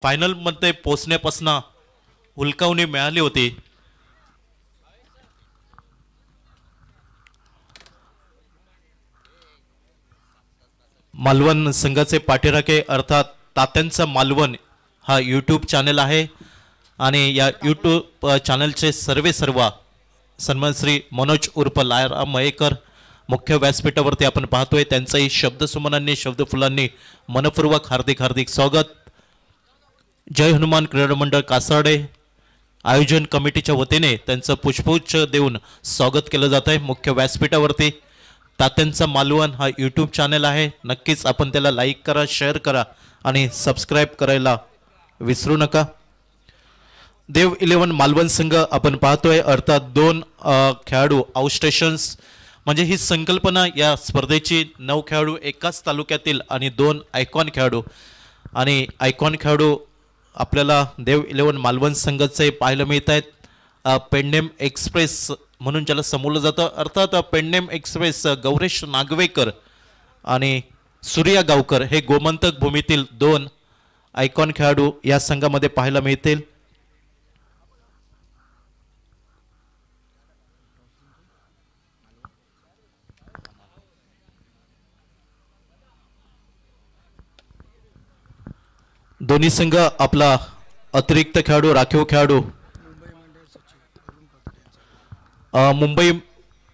Final मध्ये पोहोचण्यापासून हुलकावणी मिळाली होती. मालवण संघाचे पाठीराखे अर्थात तात्यांचा मालवण हा यूट्यूब चॅनल आहे आणि या यूट्यूब चॅनलचे सर्व सन्मान श्री मनोज उर्फ लायरा मयेकर मुख्य व्यासपीठावरती आपण पाहतोय. त्यांचंही शब्दसुमनांनी शब्दफुलांनी मनपूर्वक हार्दिक हार्दिक स्वागत. जय हनुमान क्रीडा मंडळ कासारडे आयोजन कमिटीच्या वतीने त्यांचं पुष्पगुच्छ देऊन स्वागत केलं जात आहे मुख्य व्यासपीठावरती. तात्यांचा मालवण हा यूट्यूब चॅनल आहे. नक्कीच आपण त्याला लाईक करा, शेअर करा आणि सबस्क्राईब करायला विसरू नका. देव 11 मालवण संघ आपण पाहतोय अर्थात 2 खेळाडू आउटस्टेशन्स म्हणजे ही संकल्पना या स्पर्धेची. 9 खेळाडू एकाच तालुक्यातील आणि 2 आयकॉन खेळाडू आणि आयकॉन खेळाडू आपल्याला देव 11 मालवण संघाचे पाहायला मिळत आहेत. पेडनेम एक्सप्रेस म्हणून ज्याला समोरलं जातं अर्थात पेडनेम एक्सप्रेस गौरेश नागवेकर आणि सूर्या गावकर हे गोमंतक भूमीतील 2 आयकॉन खेळाडू या संघामध्ये पाहायला मिळतील. दोन्ही संघ आपला अतिरिक्त खेळाडू राखीव खेळाडू मुंबई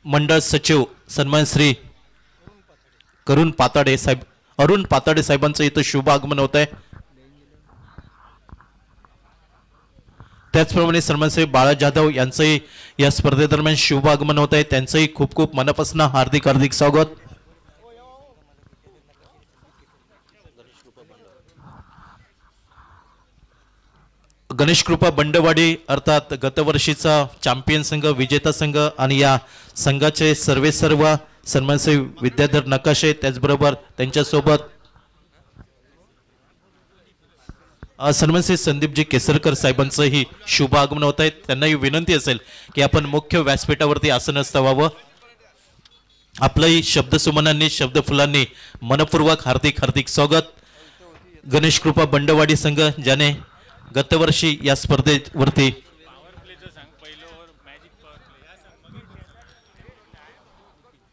मंडळ सचिव सन्मान श्री अरुण पाताडे साहेबांचं इथं शुभ आगमन होत आहे. त्याचप्रमाणे सन्मान श्री बाळा जाधव यांचंही या स्पर्धेदरम्यान शुभ आगमन होत आहे. त्यांचंही खूप खूप मनापासून हार्दिक हार्दिक स्वागत. गणेश कृपा बंडवाडी अर्थात गतवर्षीचा चॅम्पियन संघ विजेता संघ आणि या संघाचे सर्व सन्मानश्री विद्याधर नकाशे त्याचबरोबर त्यांच्यासोबत सन्मानश्री संदीपजी केसरकर साहेबांचंही शुभ आगमन होत आहे. त्यांनाही विनंती असेल की आपण मुख्य व्यासपीठावरती आसनस्थ व्हावं. आपलंही शब्दसुमनांनी शब्दफुलांनी मनपूर्वक हार्दिक हार्दिक स्वागत. गणेश कृपा बंडवाडी संघ ज्याने गतवर्षी या स्पर्धेवरती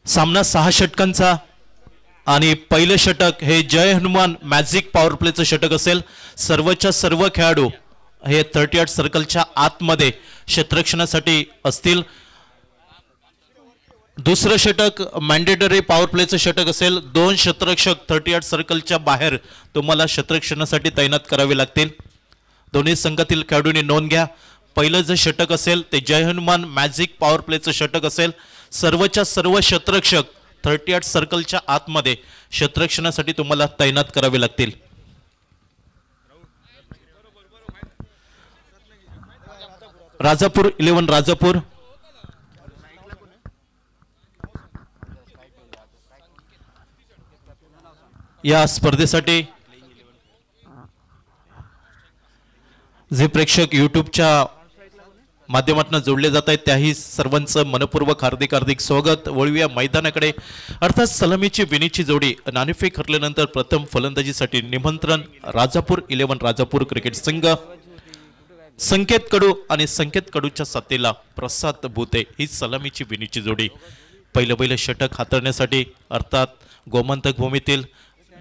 सामना 6 षटकांचा आणि पहिलं षटक हे जय हनुमान मॅजिक पॉवर प्लेचं षटक असेल. सर्वच्या सर्व खेळाडू हे 38 सर्कलच्या आतमध्ये क्षेत्ररक्षणासाठी असतील. दुसरं षटक मॅन्डेटरी पॉवर प्लेचं षटक असेल. 2 क्षेत्ररक्षक 38 सर्कलच्या बाहेर तुम्हाला क्षेत्ररक्षणासाठी तैनात करावे लागतील. दोन्ही संघातील खेळाडूंनी नोंद घ्या. पहिलं जे षटक असेल ते जय हनुमान मॅजिक पॉवर प्लेचं षटक असेल. सर्वच्या सर्व क्षेत्ररक्षक 38 सर्कलच्या आतमध्ये क्षेत्ररक्षणासाठी तुम्हाला तैनात करावे लागतील. राजापूर 11 राजापूर या स्पर्धेसाठी जे प्रेक्षक यूट्यूबच्या माध्यमातून जोडले जात आहेत त्याही सर्वांचं मनपूर्वक हार्दिक हार्दिक स्वागत. वळूया मैदानाकडे अर्थात सलामीची विनीची जोडी नाणेफेक हरल्यानंतर प्रथम फलंदाजीसाठी निमंत्रण राजापूर 11 राजापूर क्रिकेट संघ. संकेत कडू आणि संकेत कडूच्या साथीला प्रसाद भूते ही सलामीची विनीची जोडी. पहिलं षटक हाताळण्यासाठी अर्थात गोमंतक भूमीतील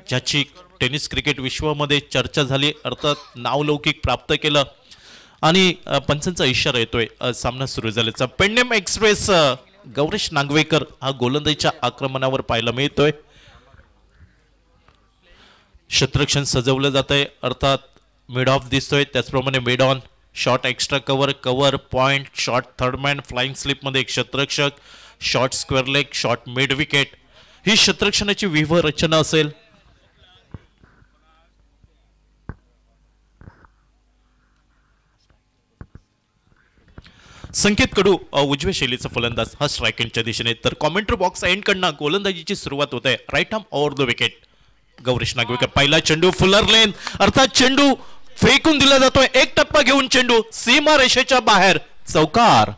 ज्याची टेनिस क्रिकेट विश्वामध्ये चर्चा झाली अर्थात नावलौकिक प्राप्त केलं आणि पंचांचा इशारा येतोय सामना सुरू झाल्याचा. पेडनेम एक्सप्रेस गौरेश नागवेकर हा गोलंदाजीच्या आक्रमणावर पाहायला मिळतोय. क्षेत्ररक्षण सजवलं जात आहे अर्थात मिड ऑफ दिसतोय. त्याचप्रमाणे mid on short extra cover point short third man flying स्लिपमध्ये एक क्षेत्ररक्षक short square leg short mid wicket ही क्षेत्ररक्षणाची व्यूह रचना असेल. संकेत कडू उजव्या शैलीचा फलंदाज हा स्ट्राईक एंडच्या दिशेने तर कॉमेंट्री बॉक्स एंड कडनं गोलंदाजीची सुरुवात होत आहे. Right arm over the wicket Gauresh Nagvekar. पहिला चेंडू फुलर लेन अर्थात चेंडू फेकून दिला जातोय. एक टप्पा घेऊन चेंडू सीमा रेषेच्या बाहेर चौकार.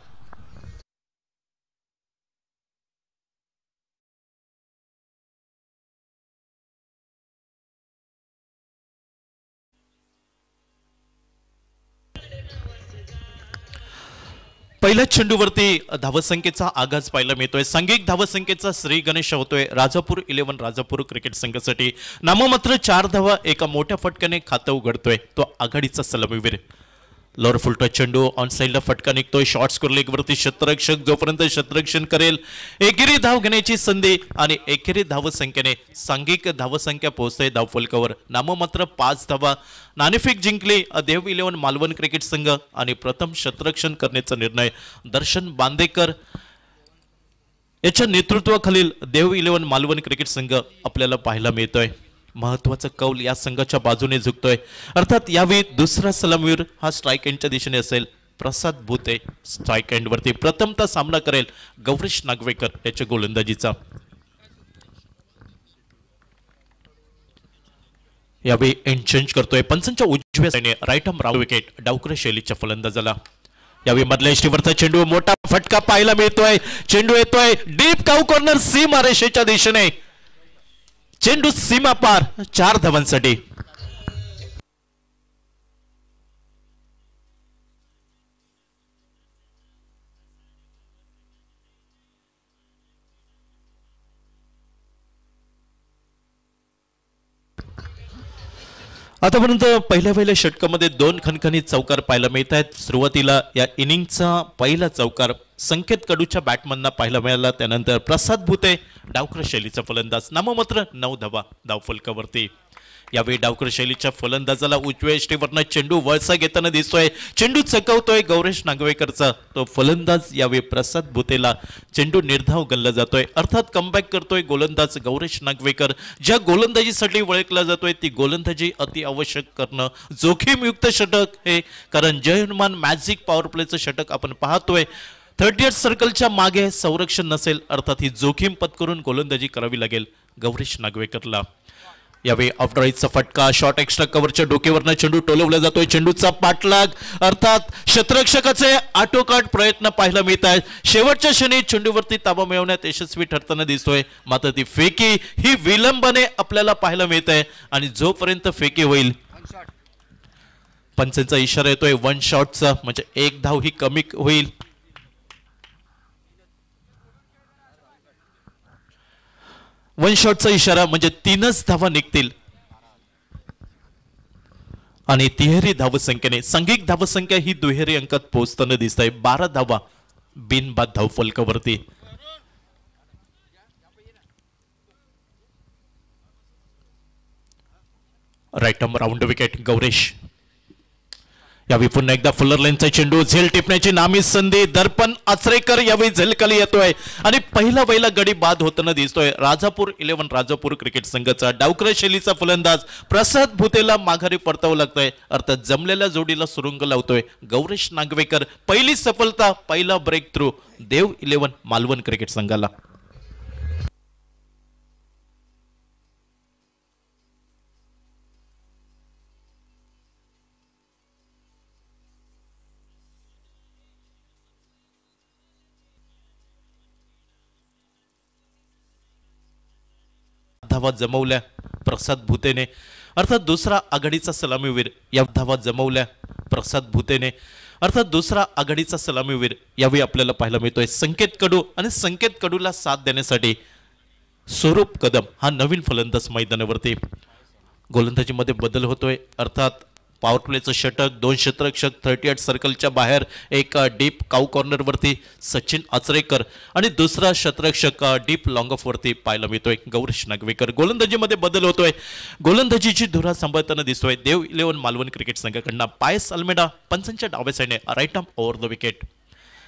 पहिल्याच चेंडूवरती धावसंख्येचा आगाज पाहायला मिळतोय. सांघिक धावसंख्येचा श्री गणेश होतोय राजापूर 11 राजापूर क्रिकेट संघासाठी. नाममात्र 4 धावा एका मोठ्या फटक्याने खातं उघडतोय तो आघाडीचा सलामीवीर. लोअर फुलटॉस चेंडू ऑन साइडला फटका निघतोय. शॉर्ट स्कोर लेग वरती क्षेत्ररक्षक जोपर्यंत क्षेत्ररक्षण करेल एकेरी धाव घेण्याची संधी आणि एकेरी धावसंख्येने सांघिक धावसंख्या पोहोचते धावफलकावर. नाममात्र 5 धावा नाणेफेक जिंकली देव 11 मालवण क्रिकेट संघ आणि प्रथम क्षेत्ररक्षण करण्याचा निर्णय दर्शन बांदेकर याच्या नेतृत्वाखालील देव 11 मालवण क्रिकेट संघ आपल्याला पाहायला मिळतोय. महत्वाचा कौल या संघाच्या बाजूने झुकतोय. अर्थात यावेळी दुसरा सलामीवीर हा स्ट्राईक एंडच्या दिशेने असेल. प्रसाद भुते स्ट्राईक एंड वरती प्रथमतः सामना करेल गौरीश नागवेकर याच्या गोलंदाजीचा. यावेळी एंड चेंज करतोय पंचांच्या उजव्या साईडने right arm round wicket Dawkar शैलीच्या फलंदाजाला. यावेळी मधल्या इष्टीवरचा चेंडू मोठा फटका पाहायला मिळतोय. चेंडू येतोय डीप काऊ कॉर्नर सीमा रेषेच्या दिशेने. चेंडू सीमा पार 4 धावांसाठी. आतापर्यंत पहिल्या षटकामध्ये 2 खणखणीत चौकार पाहायला मिळत आहेत. सुरुवातीला या इनिंगचा पहिला चौकार संकेत कडूच्या बॅटमनना पाहायला मिळाला. त्यानंतर प्रसाद भुते डावकर शैलीचा फलंदाज नाममात्र 9 धावा धावफलकावरती. यावेळी डावकर शैलीच्या फलंदाजाला उजव्या यष्टीवरनं चेंडू वळसा घेताना दिसतोय. चेंडू चकवतोय गौरेश नागवेकरचा तो फलंदाज. यावेळी प्रसाद भुतेला चेंडू निर्धाव गणला जातोय. अर्थात कमबॅक करतोय गोलंदाज गौरेश नागवेकर. ज्या गोलंदाजीसाठी ओळखला जातोय ती गोलंदाजी अति आवश्यक करणं जोखीमयुक्त षटक हे कारण जय हनुमान मॅजिक पॉवर प्लेचं षटक आपण पाहतोय. 38 सर्कलच्या मागे संरक्षण नसेल अर्थात ही जोखीम पत्करून गोलंदाजी करावी लागेल गौरीश नागवेकरला. यावेळी ऑफराईजचा फटका शॉर्ट एक्स्ट्रा कव्हरच्या डोक्यावरनं चेंडू टोलवला जातोय. चेंडूचा पाठलाग अर्थात क्षेत्ररक्षकाचे आटोकाट प्रयत्न पाहायला मिळत आहेत. शेवटच्या क्षणी चेंडूवरती ताबा मिळवण्यात यशस्वी ठरताना दिसतोय. मात्र ती फेकी ही विलंबाने आपल्याला पाहायला मिळत आहे आणि जोपर्यंत फेकी होईल पंचांचा इशारा येतोय 1 शॉटचा म्हणजे 1 धाव ही कमी होईल. वन शॉटचा इशारा म्हणजे 3च धावा निघतील आणि तिहेरी धावसंख्येने सांघिक धावसंख्या ही दुहेरी अंकात पोहोचताना दिसत आहे. 12 धावा बिनबाद धावफलकावरती. Right arm round wicket Gauresh. यावेळी पुन्हा एकदा फुलर लाईनचा चेंडू झेल टिपण्याची नामी संधी दर्पण आचरेकर यावेळी झेलखाली येतोय आणि पहिला गडी बाद होताना दिसतोय. राजापूर 11 राजापूर क्रिकेट संघाचा डावकर शैलीचा फलंदाज प्रसाद भुतेला माघारी परतावं लागतंय. अर्थात जमलेल्या जोडीला सुरुंग लावतोय गौरीश नागवेकर. पहिली सफलता पहिला ब्रेक थ्रू देव 11 मालवण क्रिकेट संघाला. धावा जमवल्या प्रसाद भुतेने अर्थात दुसरा आघाडीचा सलामीवीर. या धावा जमवल्या प्रसाद भुतेने अर्थात दुसरा आघाडीचा सलामीवीर यावेळी आपल्याला पाहायला मिळतोय संकेत कडू आणि संकेत कडूला साथ देण्यासाठी स्वरूप कदम हा नवीन फलंदाज मैदानावरती. गोलंदाजीमध्ये बदल होतोय अर्थात पॉवर प्लेचं षटक 2 क्षेत्ररक्षक 38 सर्कलच्या बाहेर एक डीप काऊ कॉर्नर वरती सचिन आचरेकर आणि दुसरा क्षेत्ररक्षक डीप लॉंग ऑफ वरती पाहायला मिळतोय गौरीश नागवेकर. गोलंदाजीमध्ये बदल होतोय. गोलंदाजीची धुरा सांभाळताना दिसतोय देव 11 मालवण क्रिकेट संघाकडनं पायस अल्मेडा पंचांच्या डाव्या साईडने right arm over the wicket.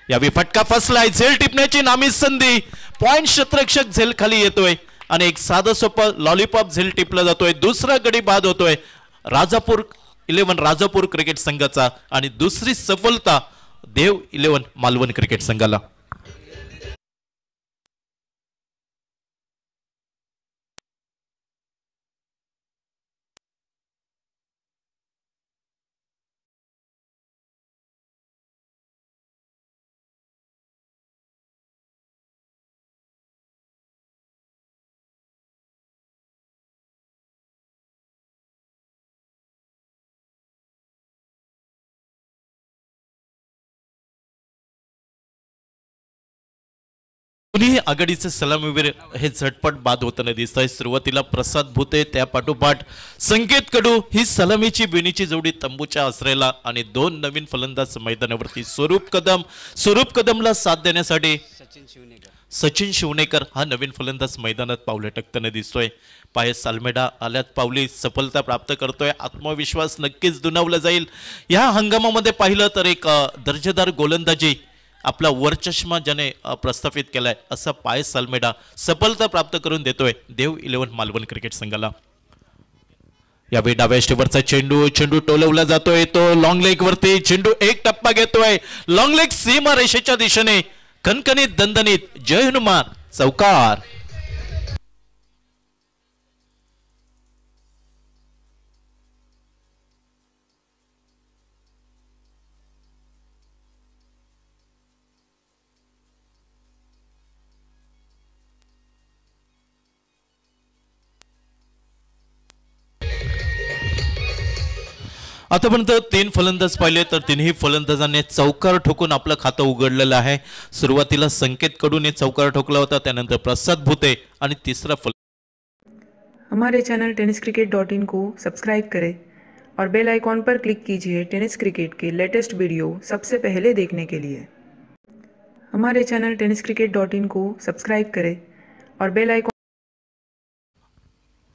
यावेळी फटका फसलाय. झेल टिपण्याची नामी संधी. पॉइंट क्षेत्ररक्षक झेल खाली येतोय आणि एक साधं सोपं लॉलीपॉप झेल टिपला जातोय. दुसरा गडी बाद होतोय राजापूर 11 राजापूर क्रिकेट संघाचा आणि दुसरी सफलता देव 11 मालवण क्रिकेट संघाला. दोन्ही आघाडीचे सलामीवीर हे झटपट बाद होताना दिसत आहे. सुरुवातीला प्रसाद भुते, त्या पाठोपाठ संकेत कडू ही सलामीची बिनीची जोडी तंबूच्या आसरेला आणि दोन नवीन फलंदाज मैदानावरती. स्वरूप कदमला साथ देण्यासाठी सचिन शिवनेकर हा नवीन फलंदाज मैदानात पावले टाकताना दिसतोय. पायस अल्मेडा आल्यात पावली सफलता प्राप्त करतोय. आत्मविश्वास नक्कीच दुणावला जाईल. या हंगामामध्ये पाहिलं तर एक दर्जेदार गोलंदाजी आपला वरचष्मा ज्याने प्रस्थापित केलाय असा पायस अल्मेडा सफलता प्राप्त करून देतोय देव 11 मालवण क्रिकेट संघाला. यावेळी डाव्या स्टेवरचा चेंडू टोलवला जातोय. तो लॉंग लेग वरती चेंडू एक टप्पा घेतोय. लॉंग लेग सीमा रेषेच्या दिशेने कणकणीत दणदणीत जय हनुमान चौकार. आतापर्यंत 3 फलंदाज पाहिले तर तिन्ही फलंदाजांनी चौकार ठोकून आपलं खातं उघडलेलं आहे. सुरुवातीला संकेत कडून चौकार ठोकला होता, त्यानंतर प्रसाद भुते आणि तिसरा हमारे चैनल tenniscricket.in को सब्सक्राइब करें और बेल आइकॉन पर क्लिक कीजिए टेनिस क्रिकेट के लेटेस्ट वीडियो सबसे पहले देखने के लिए. हमारे चैनल tenniscricket.in को सब्सक्राइब करें और bell icon.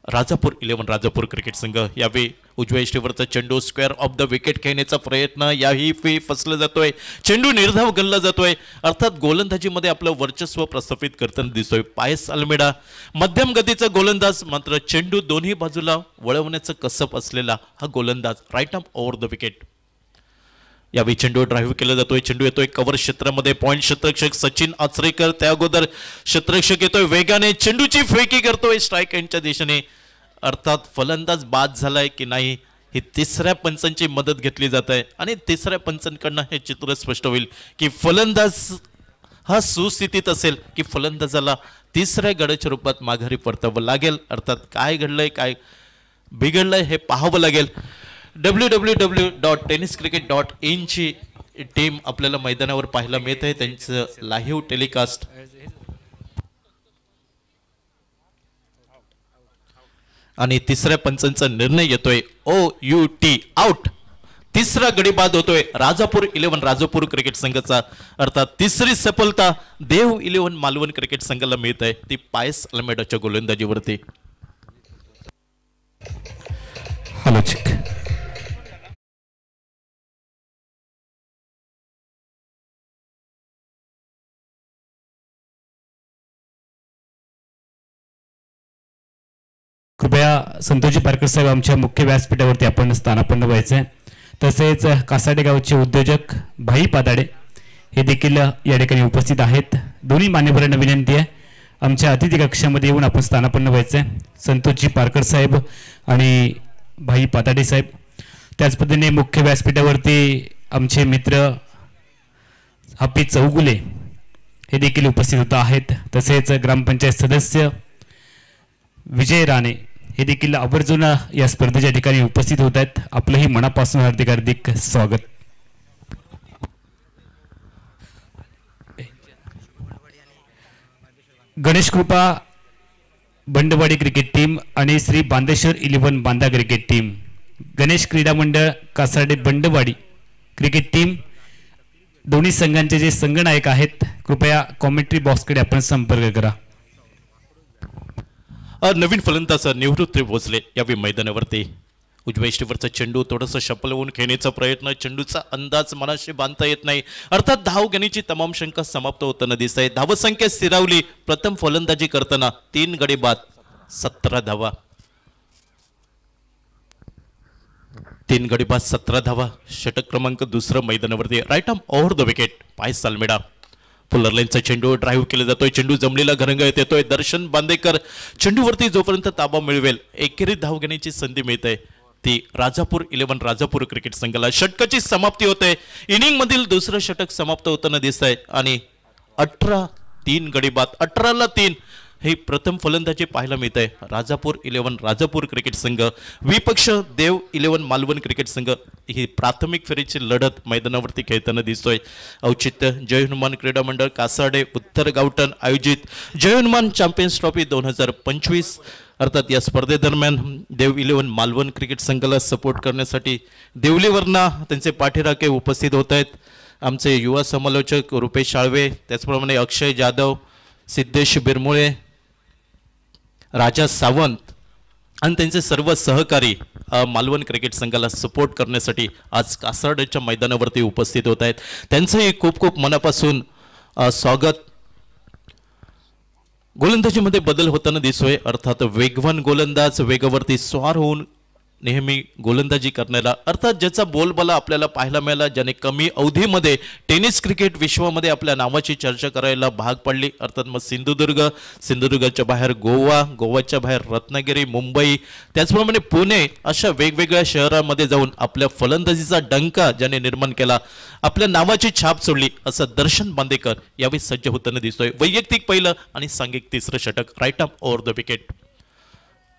Rajapur 11 Rajapur cricket संघ यावेळी उजव्या इष्टीवरचा चेंडू स्क्वेअर ऑफ द विकेट खेळण्याचा प्रयत्न याही फसला जातोय. चेंडू निर्धाव गल्ला जातोय. अर्थात गोलंदाजीमध्ये आपलं वर्चस्व प्रस्थापित करताना दिसतोय पायस अल्मेडा. मध्यम गतीचा गोलंदाज, मात्र चेंडू दोन्ही बाजूला वळवण्याचं कसब असलेला हा गोलंदाज. Right arm over the wicket. यावेळी चेंडू ड्राईव्ह केला जातोय. चेंडू येतोय कव्हर क्षेत्रामध्ये. पॉइंट क्षेत्ररक्षक सचिन आचरेकर, त्या अगोदर क्षेत्ररक्षक येतोय वेगाने, चेंडूची फेकी करतोय स्ट्राईक एंडच्या दिशेने. अर्थात फलंदाज बाद झालाय की नाही ही तिसऱ्या पंचांची मदत घेतली जात आहे आणि तिसऱ्या पंचांकडनं हे चित्र स्पष्ट होईल की फलंदाज हा सुस्थितीत असेल की फलंदाजाला तिसऱ्या गडाच्या रूपात माघारी परतावं लागेल. अर्थात काय घडलंय काय बिघडलंय हे पाहावं लागेल. www.tenniscricket.in ची टीम आपल्याला मैदानावर पाहायला मिळत आहे. त्यांचं लाईव्ह टेलिकास्ट आणि तिसऱ्या पंचांचा निर्णय येतोय OUT आउट. तिसरा गडी बाद होतोय राजापूर 11 राजापूर क्रिकेट संघाचा. अर्थात तिसरी सफलता देव 11 मालवण क्रिकेट संघाला मिळत आहे ती पायस अल्मेडाच्या गोलंदाजीवरती. Hello check. कृपया संतोषजी पारकर साहेब आमच्या मुख्य व्यासपीठावरती आपण स्थानापन्न व्हायचे. तसेच कासाडे गावचे उद्योजक भाई पादाडे हे देखील या ठिकाणी उपस्थित आहेत. दोन्ही मान्यवरांना विनंती आहे आमच्या अतिथी कक्षामध्ये येऊन आपण स्थानापन्न व्हायचे. संतोषजी पारकर साहेब आणि भाई पादाडे साहेब. त्याच पद्धतीने मुख्य व्यासपीठावरती आमचे मित्र हाफिज चौगुले हे देखील उपस्थित होत आहेत. तसेच ग्रामपंचायत सदस्य विजय राणे हे देखील आवर्जून या स्पर्धेच्या ठिकाणी उपस्थित होत आहेत. आपलंही मनापासून हार्दिक हार्दिक स्वागत. गणेश कृपा बंडवाडी क्रिकेट टीम आणि श्री बांदेश्वर 11 बांदा क्रिकेट टीम, गणेश क्रीडा मंडळ कासारडे बंडवाडी क्रिकेट टीम, दोन्ही संघांचे जे संघनायक आहेत कृपया कॉमेंट्री बॉक्सकडे आपण संपर्क करा. नवीन फलंदाज निवृत्ती भोसले यावेळी मैदानावरती. उजव्या इष्टीवरचा चेंडू थोडंसं शपल होऊन खेळण्याचा प्रयत्न, चेंडूचा अंदाज मनाशी बांधता येत नाही. अर्थात धाव घेण्याची तमाम शंका समाप्त होताना दिसत आहे. धावसंख्या स्थिरावली. प्रथम फलंदाजी करताना 3 गडी बाद 17 धावा. 3 गडी बाद 17 धावा. षटक क्रमांक दुसरं मैदानावरती. Right arm over the wicket Pius Almeida. Fuller लाईनचा चेंडू ड्राईव्ह केला जातोय. चेंडू जमलेला घरंगळत येतोय. दर्शन बांदेकर चेंडूवरती जोपर्यंत ताबा मिळवेल एकेरी धाव घेण्याची संधी मिळते ती राजापूर 11 राजापूर क्रिकेट संघाला. षटकाची समाप्ती होते. इनिंग मधील दुसरं षटक समाप्त होताना दिसत आहे आणि 18 3 गडी बाद 18 ला 3 ही प्रथम फलंदाजी पाहायला मिळते राजापूर 11 राजापूर क्रिकेट संघ विपक्ष देव 11 मालवण क्रिकेट संघ ही प्राथमिक फेरीची लढत मैदानावरती खेळताना दिसतोय. औचित्य जय हनुमान क्रीडा मंडळ कासाडे उत्तर गावठण आयोजित जय हनुमान चॅम्पियन्स ट्रॉफी 2025 अर्थात या स्पर्धेदरम्यान देव 11 मालवण क्रिकेट संघाला सपोर्ट करण्यासाठी देवलीवरना त्यांचे पाठीराखे उपस्थित होत आहेत. आमचे युवा समालोचक रुपेश शाळवे, त्याचप्रमाणे अक्षय जाधव, सिद्धेश बिरमुळे, राजा सावंत आणि त्यांचे सर्व सहकारी मालवण क्रिकेट संघाला सपोर्ट करण्यासाठी आज कासारडेच्या मैदानावरती उपस्थित होत आहेत. त्यांचंही खूप खूप मनापासून स्वागत. गोलंदाजीमध्ये बदल होताना दिसतोय अर्थात वेगवान गोलंदाज वेगावरती स्वार होऊन नेहमी गोलंदाजी करण्याला अर्थात ज्याचा बोलबाला आपल्याला पाहायला मिळाला, ज्याने कमी अवधीमध्ये टेनिस क्रिकेट विश्वामध्ये आपल्या नावाची चर्चा करायला भाग पडली. अर्थात मग सिंधुदुर्गाच्या बाहेर गोवा, गोवाच्या बाहेर रत्नागिरी, मुंबई, त्याचप्रमाणे पुणे अशा वेगवेगळ्या शहरामध्ये जाऊन आपल्या फलंदाजीचा डंका ज्याने निर्माण केला, आपल्या नावाची छाप सोडली, असं दर्शन बांदेकर यावेळी सज्ज होताना दिसतोय. वैयक्तिक पहिलं आणि सांघिक तिसरं षटक right arm over the wicket.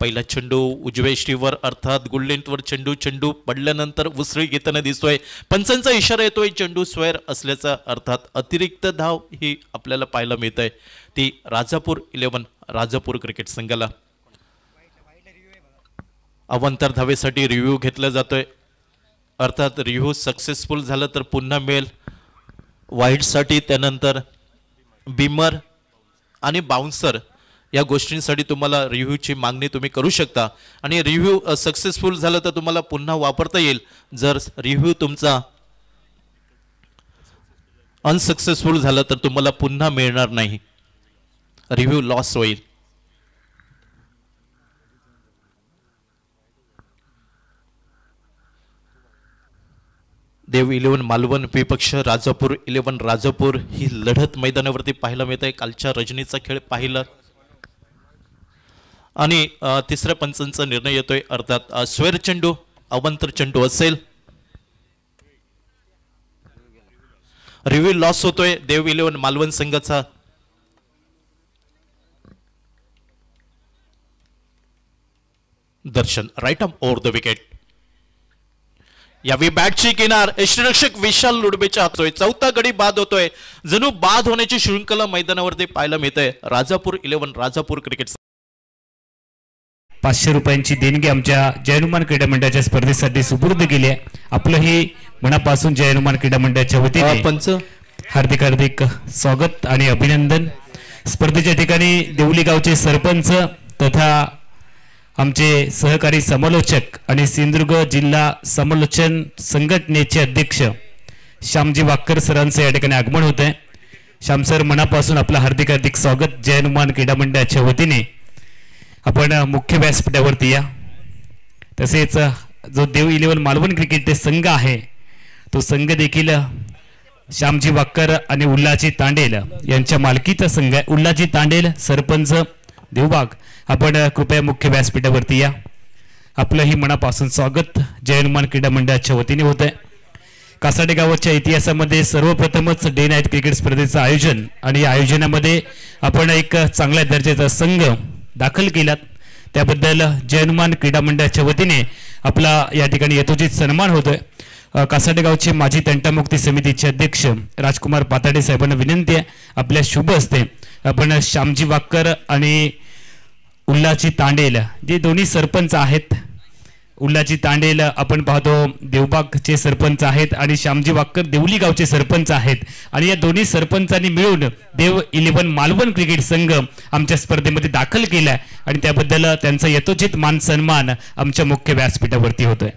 पहिला चेंडू उजवे स्टीवर अर्थात गुडलेंथवर चेंडू पडल्यानंतर उसळी घेताना दिसतोय. पंचांचा इशारा येतोय चेंडू स्क्वेअर असल्याचा अर्थात अतिरिक्त धाव ही आपल्याला पाहायला मिळत आहे ती राजापूर 11 राजापूर क्रिकेट संघाला. अवांतर धावेसाठी रिव्ह्यू घेतला जातोय अर्थात रिव्ह्यू सक्सेसफुल झालं तर पुन्हा मिळेल वाईडसाठी, त्यानंतर बिमर आणि बाउन्सर या गोष्टींसाठी तुम्हाला रिव्ह्यूची मागणी तुम्ही करू शकता आणि रिव्ह्यू सक्सेसफुल झालं तर तुम्हाला पुन्हा वापरता येईल. जर रिव्ह्यू तुमचा अनसक्सेसफुल झालं तर तुम्हाला पुन्हा मिळणार नाही, रिव्ह्यू लॉस होईल. देव 11 मालवण विपक्ष राजापूर 11 राजापूर ही लढत मैदानावरती पाहायला मिळत आहे. कालच्या रजनीचा खेळ पाहिला आणि तिसऱ्या पंचांचा निर्णय येतोय अर्थात स्क्वेअर चेंडू अवांतर चेंडू असेल. रिव्ह्यू लॉस होतोय देव 11 मालवण संघाचा. Darshan right arm over the wicket. यावेळी बॅटची किनार यष्टीरक्षक विशाल लुडबेच्या हातोय. चौथा गडी बाद होतोय. जणू बाद होण्याची शृंखला मैदानावरती पाहायला मिळते. राजापूर 11 राजापूर क्रिकेट 500 रुपयांची देणगी आमच्या जय हनुमान क्रीडा मंडळाच्या स्पर्धेसाठी सुपूर्द केली आहे. आपलंही मनापासून जय हनुमान क्रीडा मंडळाच्या वतीने पंच हार्दिक हार्दिक स्वागत आणि अभिनंदन. स्पर्धेच्या ठिकाणी देवली गावचे सरपंच तथा आमचे सहकारी समालोचक आणि सिंधुदुर्ग जिल्हा समालोचन संघटनेचे अध्यक्ष श्यामजी वाक्कर सरांचं या ठिकाणी आगमन होत आहे. श्याम सर मनापासून आपलं हार्दिक हार्दिक स्वागत. जय हनुमान क्रीडा मंडळाच्या वतीने आपण मुख्य व्यासपीठावरती या. तसेच जो देव 11 मालवण क्रिकेट संघ आहे तो संघ देखील श्यामजी वाक्कर आणि उल्लाजी तांडेल यांच्या मालकीचा संघ आहे. उल्लाजी तांडेल सरपंच देवबाग, आपण कृपया मुख्य व्यासपीठावरती या. आपलंही मनापासून स्वागत जय हनुमान क्रीडा मंडळाच्या वतीने होत आहे. कासाडे गावाच्या इतिहासामध्ये सर्वप्रथमच डे नाईट क्रिकेट स्पर्धेचं आयोजन आणि या आयोजनामध्ये आपण एक चांगल्या दर्जाचा संघ दाखल केलात त्याबद्दल जय हनुमान क्रीडा मंडळाच्या वतीने आपला या ठिकाणी यथोचित सन्मान होतोय. कासाडे गावचे माजी तंटामुक्ती समितीचे अध्यक्ष राजकुमार पाताडे साहेबांना विनंती आहे आपल्या शुभ हस्ते आपण श्यामजी वाक्कर आणि उल्लाजी तांडेल जे दोन्ही सरपंच आहेत, उल्लाजी तांडेल आपण पाहतो देवबागचे सरपंच आहेत आणि श्यामजी वाक्कर देवली गावचे सरपंच आहेत आणि या दोन्ही सरपंचांनी मिळून देव 11 मालवण क्रिकेट संघ आमच्या स्पर्धेमध्ये दाखल केलाय आणि त्याबद्दल त्यांचा यथोचित मान सन्मान आमच्या मुख्य व्यासपीठावरती होतोय.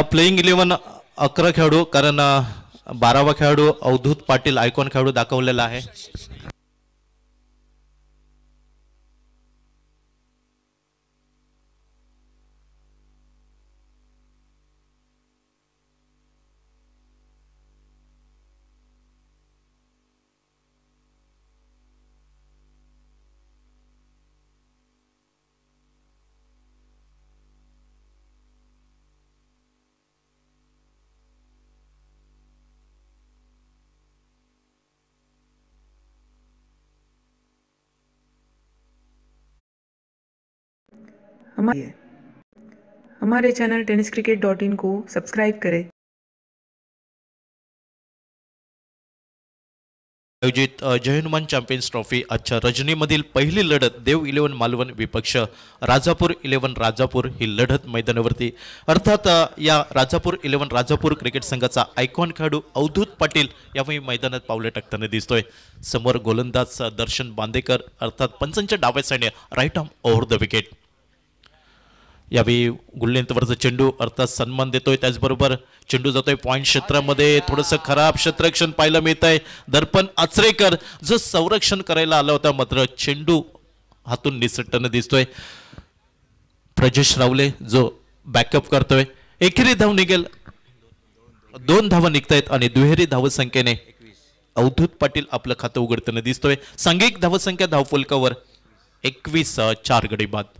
प्लेइंग 11 11 खेळाडू कारण 12वा खेळाडू अवधूत पाटील आयकॉन खेळाडू दाखवलेला आहे. हमारे चैनल tenniscricket.in को सब्सक्राइब करें। आयोजित जय हनुमान चॅम्पियन्स ट्रॉफी आजच्या रजनीमधील पहिली लढत देव 11 मालवण विपक्ष राजापूर 11 राजापूर ही लढत मैदानावरती अर्थात या राजापूर 11 राजापूर क्रिकेट संघाचा आयकॉन खेळाडू अवधूत पाटील यावेळी मैदानात पावले टाकताना दिसतोय। समोर गोलंदाज दर्शन बांदेकर अर्थात पंचांच्या डाव्या साइडने right arm over the wicket. यावेळी गुल्लेंतवरचा चेंडू अर्थात सन्मान देतोय, त्याचबरोबर चेंडू जातोय पॉइंट क्षेत्रामध्ये, थोडंसं खराब क्षेत्ररक्षण पाहायला मिळत आहे। दर्पण आचरेकर जो संरक्षण करायला आला होता मात्र चेंडू हातून निसटताना दिसतोय। प्रजेश रावले जो बॅकअप करतोय, एकेरी धाव निघेल, 2 धावा निघतायत आणि दुहेरी धावसंख्येने अवधूत पाटील आपलं खातं उघडताना दिसतोय। सांघिक धावसंख्या धावफलकावर 21-4 गडी बाद।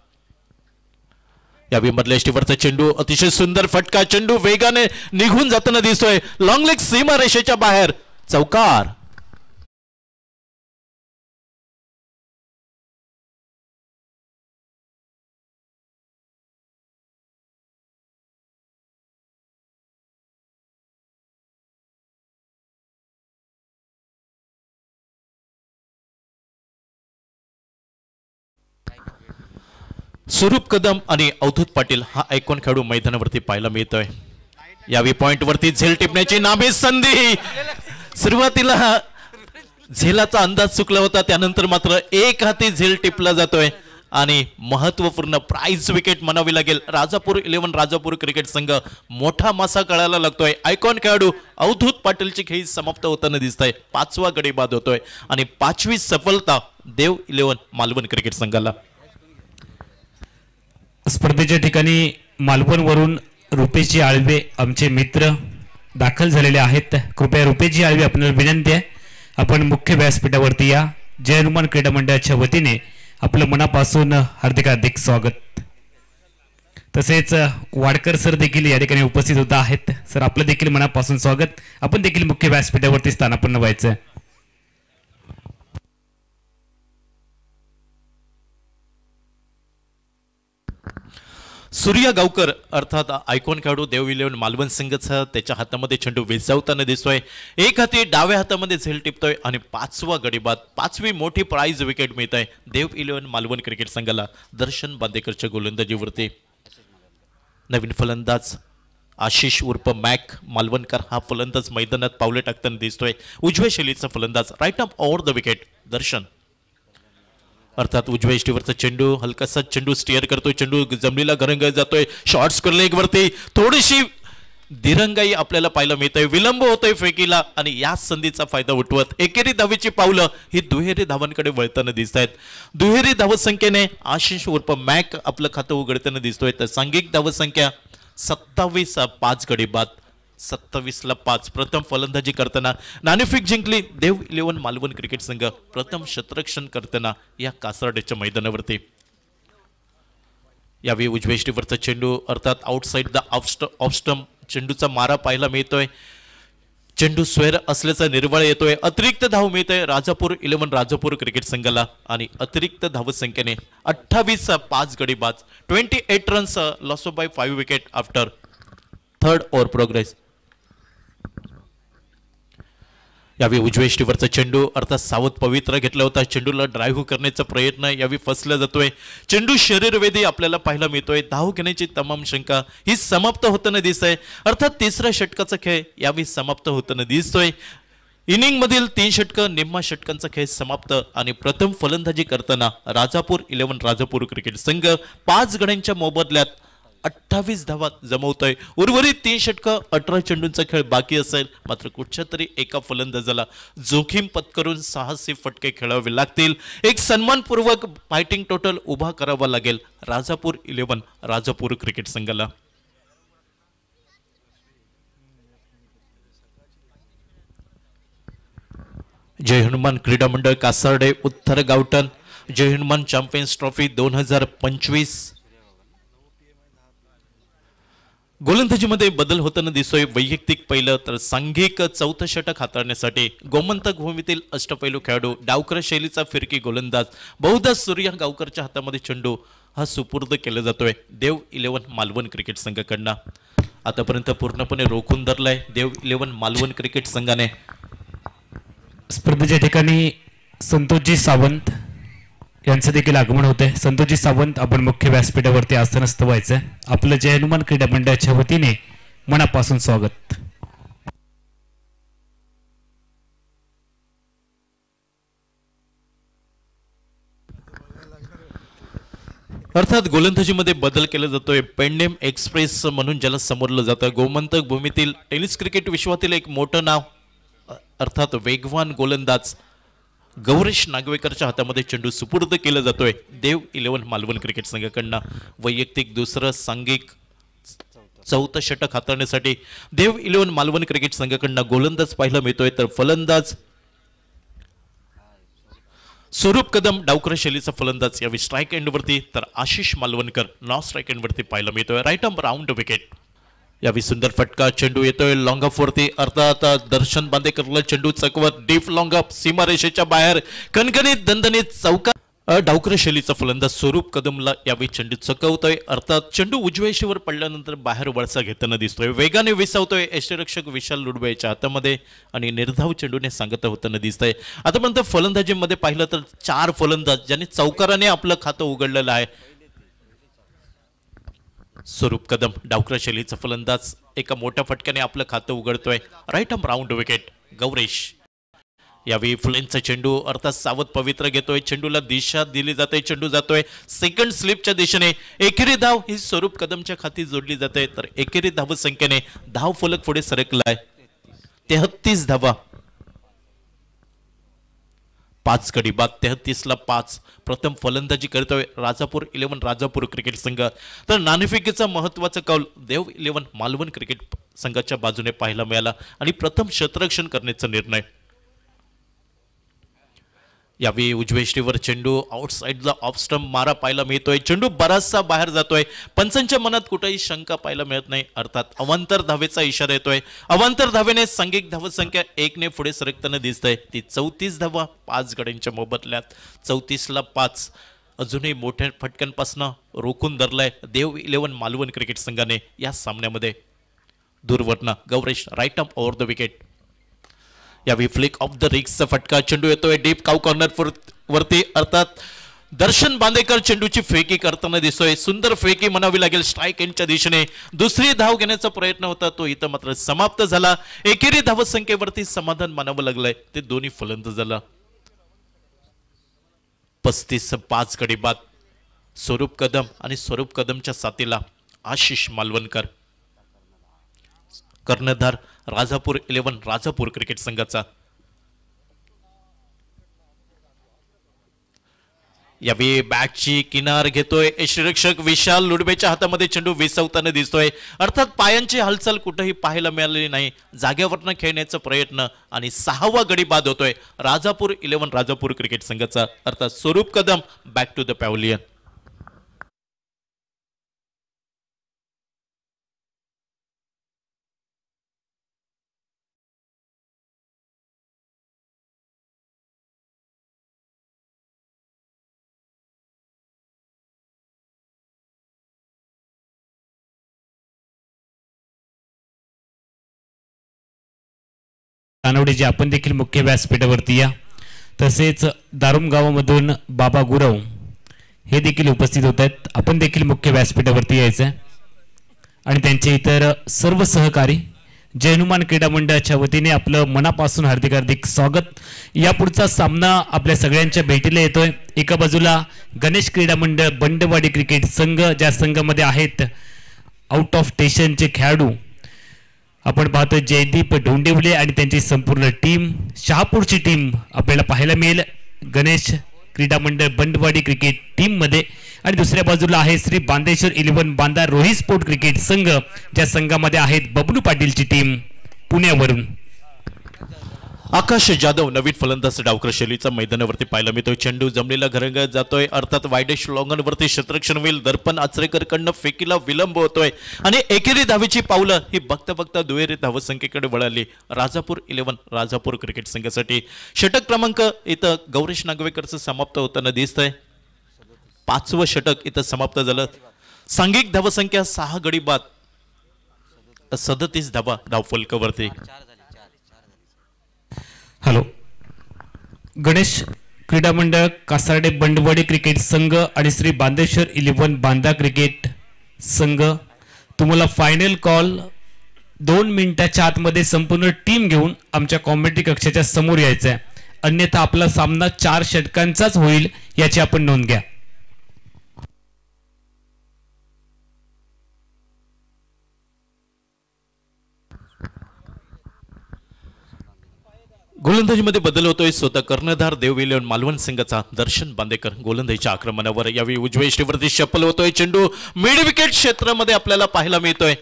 यावेळी मधल्या यष्टीवरचा चेंडू अतिशय सुंदर फटका, चेंडू वेगाने निघून जाताना दिसतोय, लॉंग लेग सीमा रेषेच्या बाहेर, चौकार। स्वरूप कदम आणि अवधूत पाटील हा आयकॉन खेळाडू मैदानावरती पाहायला मिळतोय। यावेळी पॉइंट वरती झेल टिपण्याची नामी संधी, सुरुवातीला झेलाचा अंदाज चुकला होता, त्यानंतर मात्र एक हाती झेल टिपला जातोय आणि महत्वपूर्ण प्राइज विकेट म्हणावी लागेल। राजापूर 11 राजापूर क्रिकेट संघ मोठा मासा कळायला लागतोय। आयकॉन खेळाडू अवधूत पाटीलची खेळी समाप्त होताना दिसतंय, 5वा गडी बाद होतोय आणि 5वी सफलता देव 11 मालवण क्रिकेट संघाला। स्पर्धेच्या ठिकाणी मालवणवरून रुपेशजी आळवे आमचे मित्र दाखल झालेले आहेत। कृपया रुपेशजी आळवे आपल्याला विनंती आहे आपण मुख्य व्यासपीठावरती या। जय हनुमान क्रीडा मंडळाच्या वतीने आपलं मनापासून हार्दिक स्वागत। तसेच वाडकर सर देखील या ठिकाणी उपस्थित होता आहेत। सर आपलं देखील मनापासून स्वागत, आपण देखील मुख्य व्यासपीठावरती स्थानापन्न व्हायचं। सूर्या गावकर अर्थात आयकॉन खेळाडू देव 11 मालवण संघाचा त्याच्या हातामध्ये चेंडू विजावताना दिसतोय, एक हाती डाव्या हातामध्ये झेल टिपतोय आणि 5वा गडी बाद, 5वी मोठी प्राइज विकेट मिळत आहे देव 11 मालवण क्रिकेट संघाला। दर्शन बांदेकरच्या गोलंदाजीवरती नवीन फलंदाज आशिष उर्फ मॅक मालवणकर हा फलंदाज मैदानात पावले टाकताना दिसतोय। उजव्या शैलीचा फलंदाज right arm over the wicket Darshan अर्थात उजव्या यष्टीवरचा चेंडू हलकासा चेंडू स्टिअर करतोय, चेंडू जमिनीला घरंगळत जातोय, शॉर्ट स्क्वेअर लेग वरती थोडीशी दिरंगाई आपल्याला पाहायला मिळतंय, विलंब होतोय फेकीला आणि या संधीचा फायदा उठवत एकेरी धावेची पावलं ही दुहेरी धावांकडे वळताना दिसत आहेत। दुहेरी धावसंख्येने आशिष उर्फ मॅक आपलं खातं उघडताना दिसतोय, तर सांघिक धावसंख्या 27-5 गडी बाद, 27-5। प्रथम फलंदाजी करताना नाणेफेक जिंकली देव 11 मालवण क्रिकेट संघ, प्रथम क्षेत्ररक्षण करताना या कासारडेच्या मैदानावरती। यावेळी उजव्या यष्टीवरचा चेंडू अर्थात आउटसाइड द ऑफ स्टंप चेंडूचा मारा पाहायला मिळतोय, चेंडू स्वेर असल्याचा निर्वळ येतोय, अतिरिक्त धाव मिळतोय राजापूर 11 राजापूर क्रिकेट संघाला आणि अतिरिक्त धावसंख्येने 28-5 गडी बाद, 28 runs loss by 5 wicket after 3rd over progress. यावेळी उजव्या यष्टीवरचा चेंडू अर्थात सावध पवित्र घेतला होता, चेंडूला ड्राईव्ह करण्याचा प्रयत्न यावेळी फसला जातोय, चेंडू शरीरवेधी आपल्याला पाहायला मिळतोय, धाव घेण्याची तमाम शंका ही समाप्त होताना दिसतंय। अर्थात तिसऱ्या षटकाचा खेळ यावेळी समाप्त होताना दिसतोय। इनिंग मधील 3 षटकं निम्मा षटकांचा खेळ समाप्त आणि प्रथम फलंदाजी करताना राजापूर 11 राजापूर क्रिकेट संघ 5 गड्यांच्या मोबदल्यात 28 धावा जमवतोय। उर्वरित 3 षटकं 18 चेंडूंचा खेळ बाकी असेल, मात्र कुठच्या तरी एका फलंदाजाला जोखीम पत्करून साहसी फटके खेळावे लागतील, एक सन्मानपूर्वक फायटिंग टोटल उभा करावा लागेल राजापूर 11 राजापूर क्रिकेट संघाला। जय हनुमान क्रीडा मंडळ कासारडे उत्तर गावठण जय हनुमान चॅम्पियन्स ट्रॉफी 2025 गोलंदाजीमध्ये बदल होताना दिसतोय। वैयक्तिक पहिलं तर सांघिक 4थं षटक हाताळण्यासाठी गोमंतक भूमीतील अष्टपैलू खेळाडू डावकर शैलीचा फिरकी गोलंदाज बहुधा सूर्या गावकरच्या हातामध्ये चेंडू हा सुपूर्द केला जातोय देव 11 मालवण क्रिकेट संघाकडनं. आतापर्यंत पूर्णपणे रोखून धरलाय देव 11 मालवण क्रिकेट संघाने. स्पर्धेच्या ठिकाणी संतोषजी सावंत यांचं देखील आगमन होते. संतोषजी सावंत, आपण मुख्य व्यासपीठावरती आसनस्थ व्हायचं. आपलं जय हनुमान क्रीडा मंडळाच्या वतीने मनापासून स्वागत. अर्थात गोलंदाजीमध्ये बदल केला जातोय. पेंडेम एक्सप्रेस म्हणून ज्याला समोरलं जातं, गोमंतक भूमीतील टेनिस क्रिकेट विश्वातील एक मोठं नाव, अर्थात वेगवान गोलंदाज गौरेश नागवेकरच्या हातामध्ये चेंडू सुपूर्द केला जातोय देव 11 मालवण क्रिकेट संघाकडनं. वैयक्तिक दुसरं, सांघिक चौथं षटक हाताळण्यासाठी देव 11 मालवण क्रिकेट संघाकडनं गोलंदाज पाहायला मिळतोय. तर फलंदाज स्वरूप कदम डावकर शैलीचा फलंदाज यावेळी स्ट्राईक एंडवरती, तर आशिष मालवणकर नॉन स्ट्राईक एंडवरती पाहायला मिळतोय. Right arm round wicket. यावेळी सुंदर फटका चेंडू येतोय लॉंग ऑफ वरती. अर्थात दर्शन बांदेकरला चेंडू चकवत डीप लॉंग ऑफ सीमारेषेच्या बाहेर कणकणीत दणदणीत चौका. डावकर शैलीचा फलंदाज स्वरूप कदमला यावेळी चेंडू चकवतोय. अर्थात चेंडू उजव्याशीवर पडल्यानंतर बाहेर वळसा घेताना दिसतोय. वेगाने विसावतोय यष्टीरक्षक विशाल लुडबेच्या हातामध्ये आणि निर्धाव चेंडूने सांगता होताना दिसतंय. आतापर्यंत फलंदाजीमध्ये पाहिलं तर 4 फलंदाज ज्यांनी चौकाराने आपलं खातं उघडलेलं आहे. स्वरूप कदम डावकर शैलीचा फलंदाज एका मोठ्या फटक्याने आपलं खातं उघडतोय. Right arm round wicket. Gauresh यावेळी फुलेंचा चेंडू अर्थात सावध पवित्र घेतोय. चेंडूला दिशा दिली जाते. चेंडू जातोय सेकंड स्लिपच्या दिशेने. एकेरी धाव ही स्वरूप कदमच्या खाती जोडली जाते. तर एकेरी धाव संख्येने धाव फलक पुढे सरकलाय 33 धावा. 5 गडी बाद 33ला 5. प्रथम फलंदाजी करतोय राजापूर 11 राजापूर क्रिकेट संघ. तर नाणेफेकीचा महत्वाचा कौल देव 11 मालवण क्रिकेट संघाच्या बाजूने पाहायला मिळाला आणि प्रथम क्षेत्ररक्षण करण्याचा निर्णय. यावेळी उजवेष्टीवर चेंडू आउटसाइडला ऑफ स्टंप मारा पाहायला मिळतोय. चेंडू बराचसा बाहेर जातोय. पंचांच्या मनात कुठेही शंका पाहायला मिळत नाही. अर्थात अवांतर धावेचा इशारा येतोय. अवांतर धावेने सांघिक धावसंख्या 1 ने पुढे सरकताना दिसतंय. ती 34 धावा 5 गड्यांच्या मोबदल्यात. 34ला 5. अजूनही मोठ्या फटक्यांपासून रोखून धरलाय देव 11 मालवण क्रिकेट संघाने या सामन्यामध्ये. दूरवरनं Gauresh right arm over the wicket. यावेळी फ्लिक ऑफ द रिक्सचा फटका. चेंडू येतोय डीप काउ कॉर्नर वरती. अर्थात दर्शन बांदेकर चेंडूची फेकी करताना दिसतोय. सुंदर फेकी म्हणावी लागेल स्ट्राईक एंडच्या दिशेने. दुसरी धाव घेण्याचा प्रयत्न होता तो इथं मात्र समाप्त झाला. एकेरी धावसंख्येवरती समाधान मानावं लागलंय ते दोन्ही फलंदाजाला. 35-5 गडी बाद. स्वरूप कदम आणि स्वरूप कदमच्या साथीला आशिष मालवणकर. कर्णधार राजापूर 11 राजापूर क्रिकेट संघाचा. यावेळी बॅटची किनार घेतोय यष्टीरक्षक विशाल लुडबेच्या हातामध्ये चेंडू विसवताना दिसतोय. अर्थात पायांची हालचाल कुठेही पाहायला मिळालेली नाही. जागेवरनं खेळण्याचा प्रयत्न आणि 6वा गडी बाद होतोय राजापूर 11 राजापूर क्रिकेट संघाचा. अर्थात Swaroop Kadam back to the pavilion. Kanwade जे आपण देखील मुख्य व्यासपीठावरती या. तसेच दारुम गावामधून बाबा गुरव हे देखील उपस्थित होत आहेत. आपण देखील मुख्य व्यासपीठावरती यायचं आहे आणि त्यांचे इतर सर्व सहकारी जय हनुमान क्रीडा मंडळाच्या वतीने आपलं मनापासून हार्दिक हार्दिक स्वागत. यापुढचा सामना आपल्या सगळ्यांच्या भेटीला येतोय. एका बाजूला गणेश क्रीडा मंडळ बंडवाडी क्रिकेट संघ, ज्या संघामध्ये आहेत आउट ऑफ स्टेशनचे खेळाडू. आपण पाहतो जयदीप ढोंडिवले आणि त्यांची संपूर्ण टीम. शहापूरची टीम आपल्याला पाहायला मिळेल गणेश क्रीडा मंडळ बंडवाडी क्रिकेट टीम मध्ये. आणि दुसऱ्या बाजूला आहे श्री बांदेश्वर 11 बांदा रोही स्पोर्ट क्रिकेट संघ, ज्या संघामध्ये आहेत बबलू पाटीलची टीम पुण्यावरून. आकाश जाधव नवीन फलंदाज डावकर शैलीचा मैदानावरती पाहायला मिळतोय. चेंडू जमलेला घरंगत जातोय. अर्थात वायडेश लॉंगनवरती क्षेत्ररक्षण होईल. दर्पण आचरेकरकडनं फेकीला विलंब होतोय आणि एकेरी धावेची पावलं ही बघता बघता दुहेरी धावसंख्येकडे वळाली राजापूर 11 राजापूर क्रिकेट संघासाठी. षटक क्रमांक इथं गौरेश नागवेकरचं समाप्त होताना दिसतंय. 5वं षटक इथं समाप्त झालं. सांघिक धावसंख्या 6 गडी बाद 37 धावा धावफलकावरती. हॅलो, गणेश क्रीडा मंडळ कासारडे बंडवाडी क्रिकेट संघ आणि श्री बांदेश्वर 11 बांदा क्रिकेट संघ, तुम्हाला फायनल कॉल 2 मिनिटाच्या आतमध्ये संपूर्ण टीम घेऊन आमच्या कॉमेंट्री कक्षाच्या समोर यायचं आहे. अन्यथा आपला सामना 4 षटकांचाच होईल याची आपण नोंद घ्या. गोलंदाजीमध्ये बदल होतोय. स्वतः कर्णधार देव इलेव्हन मालवण संघाचा दर्शन बांदेकर गोलंदाजीच्या आक्रमणावर. यावेळी उजव्या यष्टीवरती शपल होतोय. चेंडू मिड विकेट क्षेत्रामध्ये आपल्याला पाहायला मिळतोय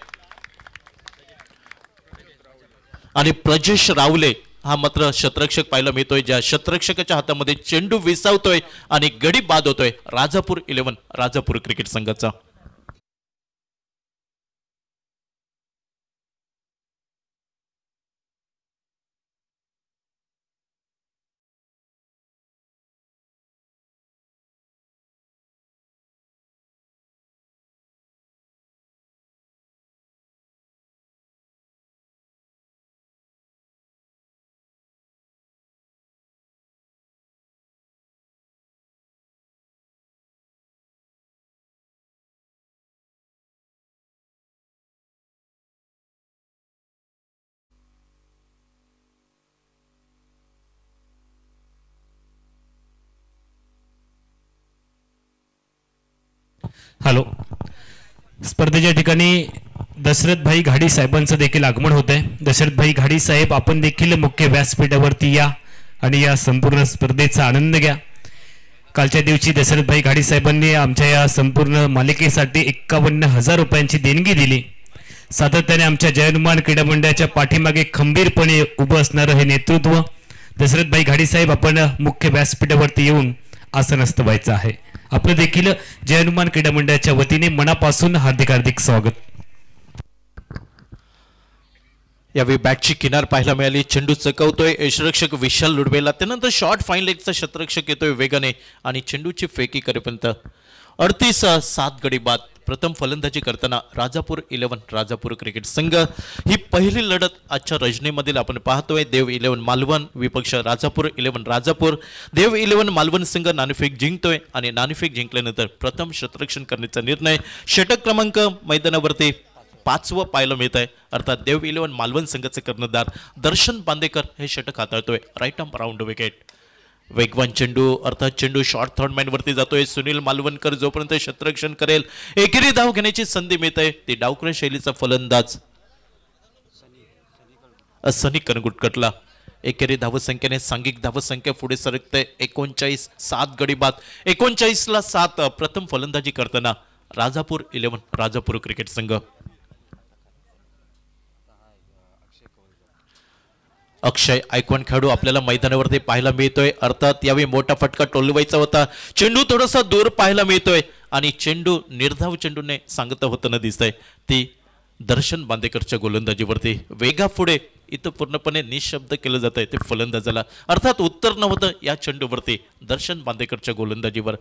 आणि प्रजेश रावले हा मात्र शतरक्षक पाहायला मिळतोय, ज्या शतरक्षकाच्या हातामध्ये चेंडू विसावतोय आणि गडी बाद होतोय राजापूर 11 राजापूर क्रिकेट संघाचा. हॅलो, स्पर्धेच्या ठिकाणी दशरथभाई घाडी साहेबांचं देखील आगमन होत आहे. दशरथभाई घाडी साहेब, आपण देखील मुख्य व्यासपीठावरती या आणि या संपूर्ण स्पर्धेचा आनंद घ्या. कालच्या दिवशी दशरथभाई घाडी साहेबांनी आमच्या या संपूर्ण मालिकेसाठी 51,000 रुपयांची देणगी दिली. सातत्याने आमच्या जय हनुमान क्रीडा मंडळाच्या पाठीमागे खंबीरपणे उभं असणारं हे नेतृत्व. दशरथभाई घाडी साहेब, आपण मुख्य व्यासपीठावरती येऊन आसनस्थ व्हायचं आहे. आपलं देखील जय हनुमान क्रीडा मंडळाच्या वतीने मनापासून हार्दिक हार्दिक स्वागत. यावेळी बॅटची किनार पाहायला मिळाली. चेंडू चकवतोय यष्टीरक्षक विशाल लुडवेला. त्यानंतर शॉर्ट फाईन लेगचा शतरक्षक येतोय वेगाने आणि चेंडूची फेकी करेपर्यंत 38-7 गडी बाद. प्रथम फलंदाजी करताना राजापूर 11 राजापूर क्रिकेट संघ. ही पहिली लढत आजच्या रजनीमधील आपण पाहतोय. देव 11 मालवण विपक्ष राजापूर 11 राजापूर. देव 11 मालवण संघ नाणेफेक जिंकतोय आणि नाणेफेक जिंकल्यानंतर प्रथम शतरक्षण करण्याचा निर्णय. षटक क्रमांक मैदानावरती 5वं पाहायला मिळत आहे. अर्थात देव 11 मालवण संघाचे कर्णधार दर्शन बांदेकर हे षटक हाताळतोय. Right arm round wicket. वेगवान चेंडू अर्थात चेंडू शॉर्ट थर्ड मॅन वरती जातोय. सुनील मालवणकर जोपर्यंत शतरक्षण करेल एकेरी धाव घेण्याची संधी मिळते. ती डावकर शैलीचा फलंदाज सनी कनगुटकटला. एकेरी धावसंख्येने सांघिक धावसंख्या पुढे सरकते. 39-7 गडी बाद. 39-7 प्रथम फलंदाजी करताना राजापूर 11 राजापूर क्रिकेट संघ. अक्षय आयकॉन खेळाडू आपल्याला मैदानावरती पाहायला मिळतोय. अर्थात यावेळी मोठा फटका टोलवायचा होता. चेंडू थोडासा दूर पाहायला मिळतोय आणि चेंडू निर्धाव चेंडूने सांगता होताना दिसतंय. ती दर्शन बांदेकरच्या गोलंदाजीवरती वेगा पुढे इथं पूर्णपणे निशब्द केलं जात आहे ते फलंदाजाला. अर्थात उत्तर नव्हतं या चेंडूवरती दर्शन बांदेकरच्या गोलंदाजीवर.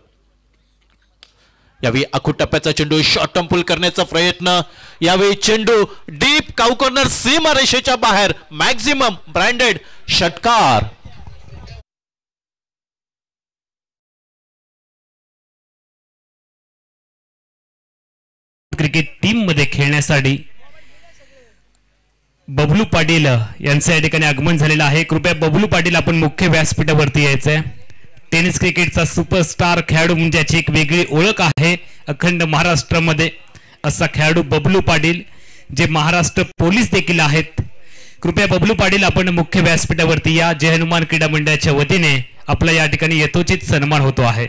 यावेळी आखू टप्प्याचा चेंडू शॉर्ट टर्म पुल करण्याचा प्रयत्न. यावेळी चेंडू डीप काउ कॉर्नर सीमा रेषेच्या बाहेर. मॅक्झिमम ब्रँडेड षटकार. क्रिकेट टीम मध्ये खेळण्यासाठी बबलू पाटील यांचं या ठिकाणी आगमन झालेलं आहे. कृपया बबलू पाटील आपण मुख्य व्यासपीठावरती यायचंय. टेनिस क्रिकेटचा सुपरस्टार खेळाडू म्हणजे याची एक वेगळी ओळख आहे अखंड महाराष्ट्रामध्ये. असा खेळाडू बबलू पाटील, जे महाराष्ट्र पोलीस देखील आहेत. कृपया बबलू पाटील आपण मुख्य व्यासपीठावरती या. जय हनुमान क्रीडा मंडळाच्या वतीने आपला या ठिकाणी यथोचित सन्मान होतो आहे.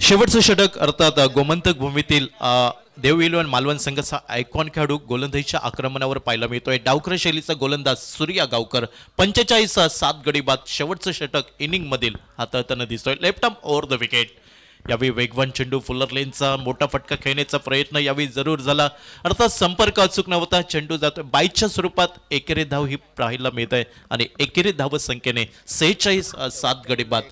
शेवटचं षटक अर्थात गोमंतक भूमीतील देव 11 मालवण संघाचा आयकॉन खेळाडू गोलंदाजीच्या आक्रमणावर पाहायला मिळतोय. डावकर शैलीचा गोलंदाज सूर्या गावकर. 45-7 गडी बाद शेवटचं षटक इनिंग मधील हाताळताना दिसतोय. Left arm over the wicket. यावेळी वेगवान चेंडू फुलर लेनचा मोठा फटका खेळण्याचा प्रयत्न यावेळी जरूर झाला, अर्थात संपर्क अचूक नव्हता. चेंडू जातोय बाईच्या स्वरूपात. एकेरी धाव ही पाहायला मिळत आहे आणि एकेरी धाव संख्येने 46 7 गडी बाद.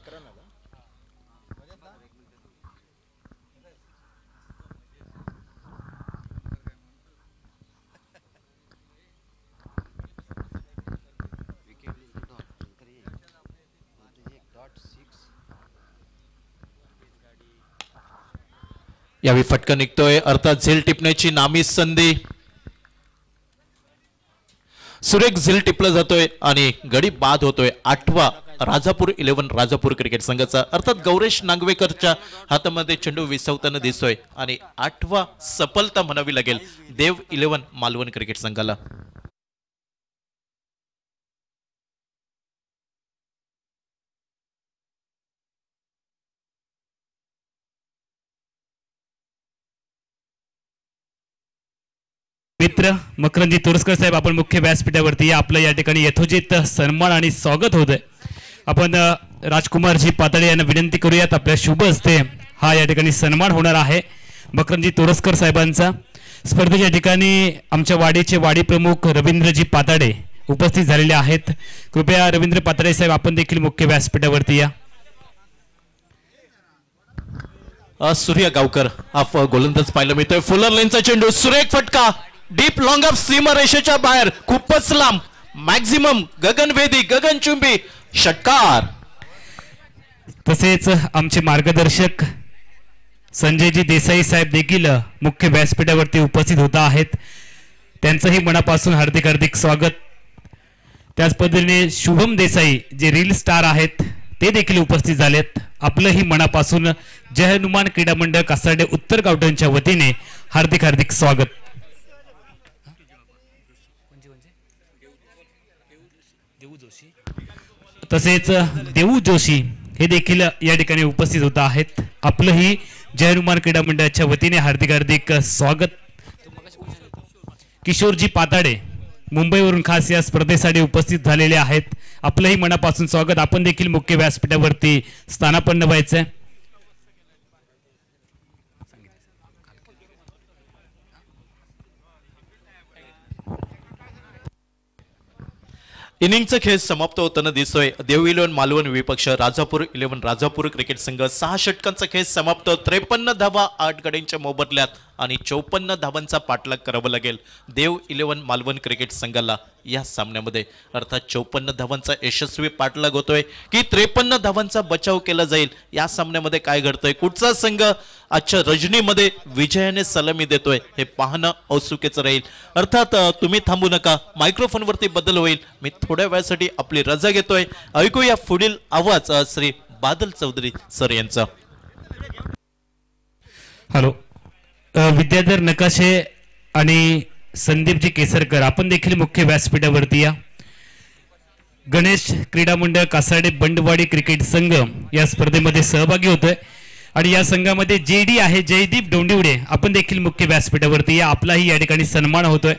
यावेळी फटका निघतोय, अर्थात झेल टिपण्याची नामी संधी. सुरेख झेल टिपला जातोय आणि गडी बाद होतोय. 8वा राजापूर 11 राजापूर क्रिकेट संघाचा, अर्थात गौरेश नांगवेकरच्या हातामध्ये चेंडू विसवताना दिसतोय आणि 8वा सफलता म्हणावी लागेल देव 11 मालवण क्रिकेट संघाला. मित्र मकरंजी तोरसकर साहेब, आपण मुख्य व्यासपीठावरती आपलं या ठिकाणी यथोचित सन्मान आणि स्वागत होत आहे. आपण राजकुमारजी पातळे यांना विनंती करूयात, आपल्या शुभ हस्ते हा या ठिकाणी सन्मान होणार आहे मकरंजी तोरसकर साहेबांचा. स्पर्धेच्या ठिकाणी आमच्या वाडीचे वाडी प्रमुख रवींद्रजी पाताडे उपस्थित झालेले आहेत. कृपया रवींद्र पाताडे साहेब आपण देखील मुख्य व्यासपीठावरती या. सूर्य गावकर हा गोलंदाज पाहायला मिळतोय. फुलर लेनचा चेंडू, सुरेख फटका, डीप लॉंग ऑफ सीमा रेषेच्या बाहेर, खूपच लांब, मॅक्झिमम गगनभेदी गगनचुंबी षटकार. तसेच आमचे मार्गदर्शक संजयजी देसाई साहेब देखील मुख्य व्यासपीठावरती उपस्थित होत आहेत. त्यांचंही मनापासून हार्दिक हार्दिक स्वागत. त्याच पद्धतीने शुभम देसाई जे रील स्टार आहेत ते देखील उपस्थित झालेत. आपलंही मनापासून जय हनुमान क्रीडा मंडळ कासार्डे उत्तर गावठणच्या वतीने हार्दिक हार्दिक स्वागत. तसेच देऊ जोशी हे देखील या ठिकाणी उपस्थित होत आहेत. आपलंही जय हनुमान क्रीडा मंडळाच्या वतीने हार्दिक हार्दिक स्वागत. किशोरजी पाताडे मुंबईवरून खास या स्पर्धेसाठी उपस्थित झालेले आहेत. आपलंही मनापासून स्वागत. आपण देखील मुख्य व्यासपीठावरती स्थानापन्न व्हायचंय. इनिंगचा खेळ समाप्त होताना दिसतोय. देव 11 मालवण विपक्ष राजापूर 11 राजापूर क्रिकेट संघ. 6 षटकांचा खेळ समाप्त. 53 धावा 8 गड्यांच्या मोबदल्यात आणि 54 धावांचा पाठलाग करावा लागेल देव 11 मालवण क्रिकेट संघाला या सामन्यामध्ये. अर्थात 54 धावांचा यशस्वी पाठलाग होतोय की 53 धावांचा बचाव केला जाईल. या सामन्यामध्ये काय घडतंय, कुठचा संघ आजच्या रजनीमध्ये विजयाने सलामी देतोय हे पाहणं औत्सुक्याचं राहील. अर्थात तुम्ही थांबू नका, मायक्रोफोनवरती बदल होईल. मी थोड्या वेळासाठी आपली रजा घेतोय. ऐकूया पुढील आवाज श्री बादल चौधरी सर यांचा. हॅलो, विद्याधर नकाशे आणि संदीपजी केसरकर आपण देखील मुख्य व्यासपीठावरती या. गणेश क्रीडा मंडळ कासार्डे बंडवाडी क्रिकेट संघ या स्पर्धेमध्ये सहभागी होतोय आणि या संघामध्ये जेडी आहे जयदीप डोंडिवडे. आपण देखील मुख्य व्यासपीठावरती या. आपलाही या ठिकाणी सन्मान होतोय.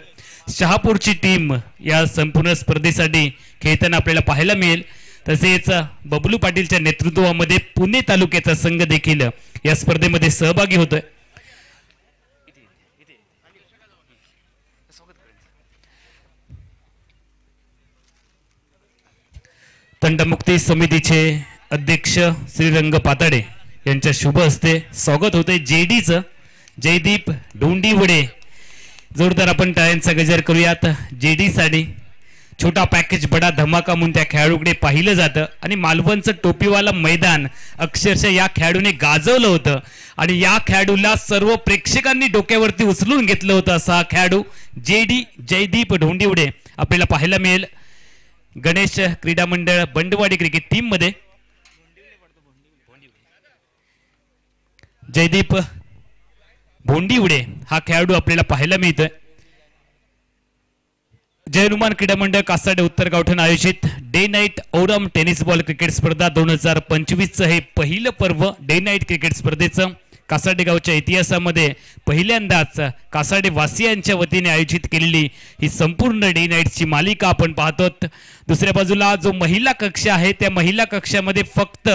शहापूरची टीम या संपूर्ण स्पर्धेसाठी खेळताना आपल्याला पाहायला मिळेल. तसेच बबलू पाटीलच्या नेतृत्वामध्ये पुणे तालुक्याचा संघ देखील या स्पर्धेमध्ये सहभागी होतोय. तंटमुक्ती समितीचे अध्यक्ष श्रीरंग पाताडे यांच्या शुभ हस्ते स्वागत होते जेडीचं. जयदीप डोंडिवडे, जोरदार आपण टाळ्यांचा गजर करूयात जेडी साठी. छोटा पॅकेज बडा धमाका म्हणून त्या खेळाडूकडे पाहिलं जातं आणि मालवणचं टोपीवाला मैदान अक्षरशः या खेळाडूने गाजवलं होतं आणि या खेळाडूला सर्व प्रेक्षकांनी डोक्यावरती उचलून घेतलं होतं. असा खेळाडू जेडी जयदीप डोंडिवडे आपल्याला पाहायला मिळेल गणेश क्रीडा मंडळ बंडवाडी क्रिकेट टीम मध्ये. जयदीप भोंडिवडे हा खेळाडू आपल्याला पाहायला मिळतोय. जय हनुमान क्रीडा मंडळ कासार्डे उत्तर गावठण आयोजित डे नाईट ओरम टेनिस बॉल क्रिकेट स्पर्धा 2025चं हे पहिलं पर्व डे नाईट क्रिकेट स्पर्धेचं कासार्डे गावच्या इतिहासामध्ये पहिल्यांदाच कासार्डे वासियांच्या वतीने आयोजित केलेली ही संपूर्ण डे नाईटची मालिका आपण पाहतो. दुसऱ्या बाजूला जो महिला कक्ष आहे त्या महिला कक्षामध्ये फक्त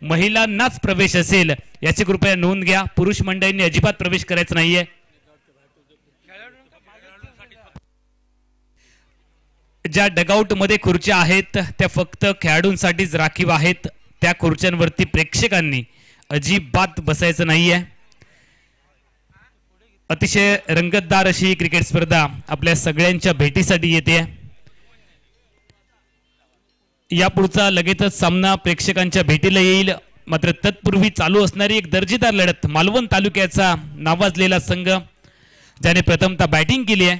महिलांनाच प्रवेश असेल याची कृपया नोंद घ्या. पुरुष मंडळींनी अजिबात प्रवेश करायचा नाहीये. ज्या डगआउट मध्ये खुर्च्या आहेत त्या फक्त खेळाडूंसाठीच राखीव आहेत. त्या खुर्च्यांवरती प्रेक्षकांनी अजिबात बसायचं नाहीये. अतिशय रंगतदार अशी क्रिकेट स्पर्धा आपल्या सगळ्यांच्या भेटीसाठी येते. यापुढचा लगेचच सामना प्रेक्षकांच्या भेटीला येईल. मात्र तत्पूर्वी चालू असणारी एक दर्जेदार लढत, मालवण तालुक्याचा नावाजलेला संघ ज्याने प्रथमतः बॅटिंग केली आहे.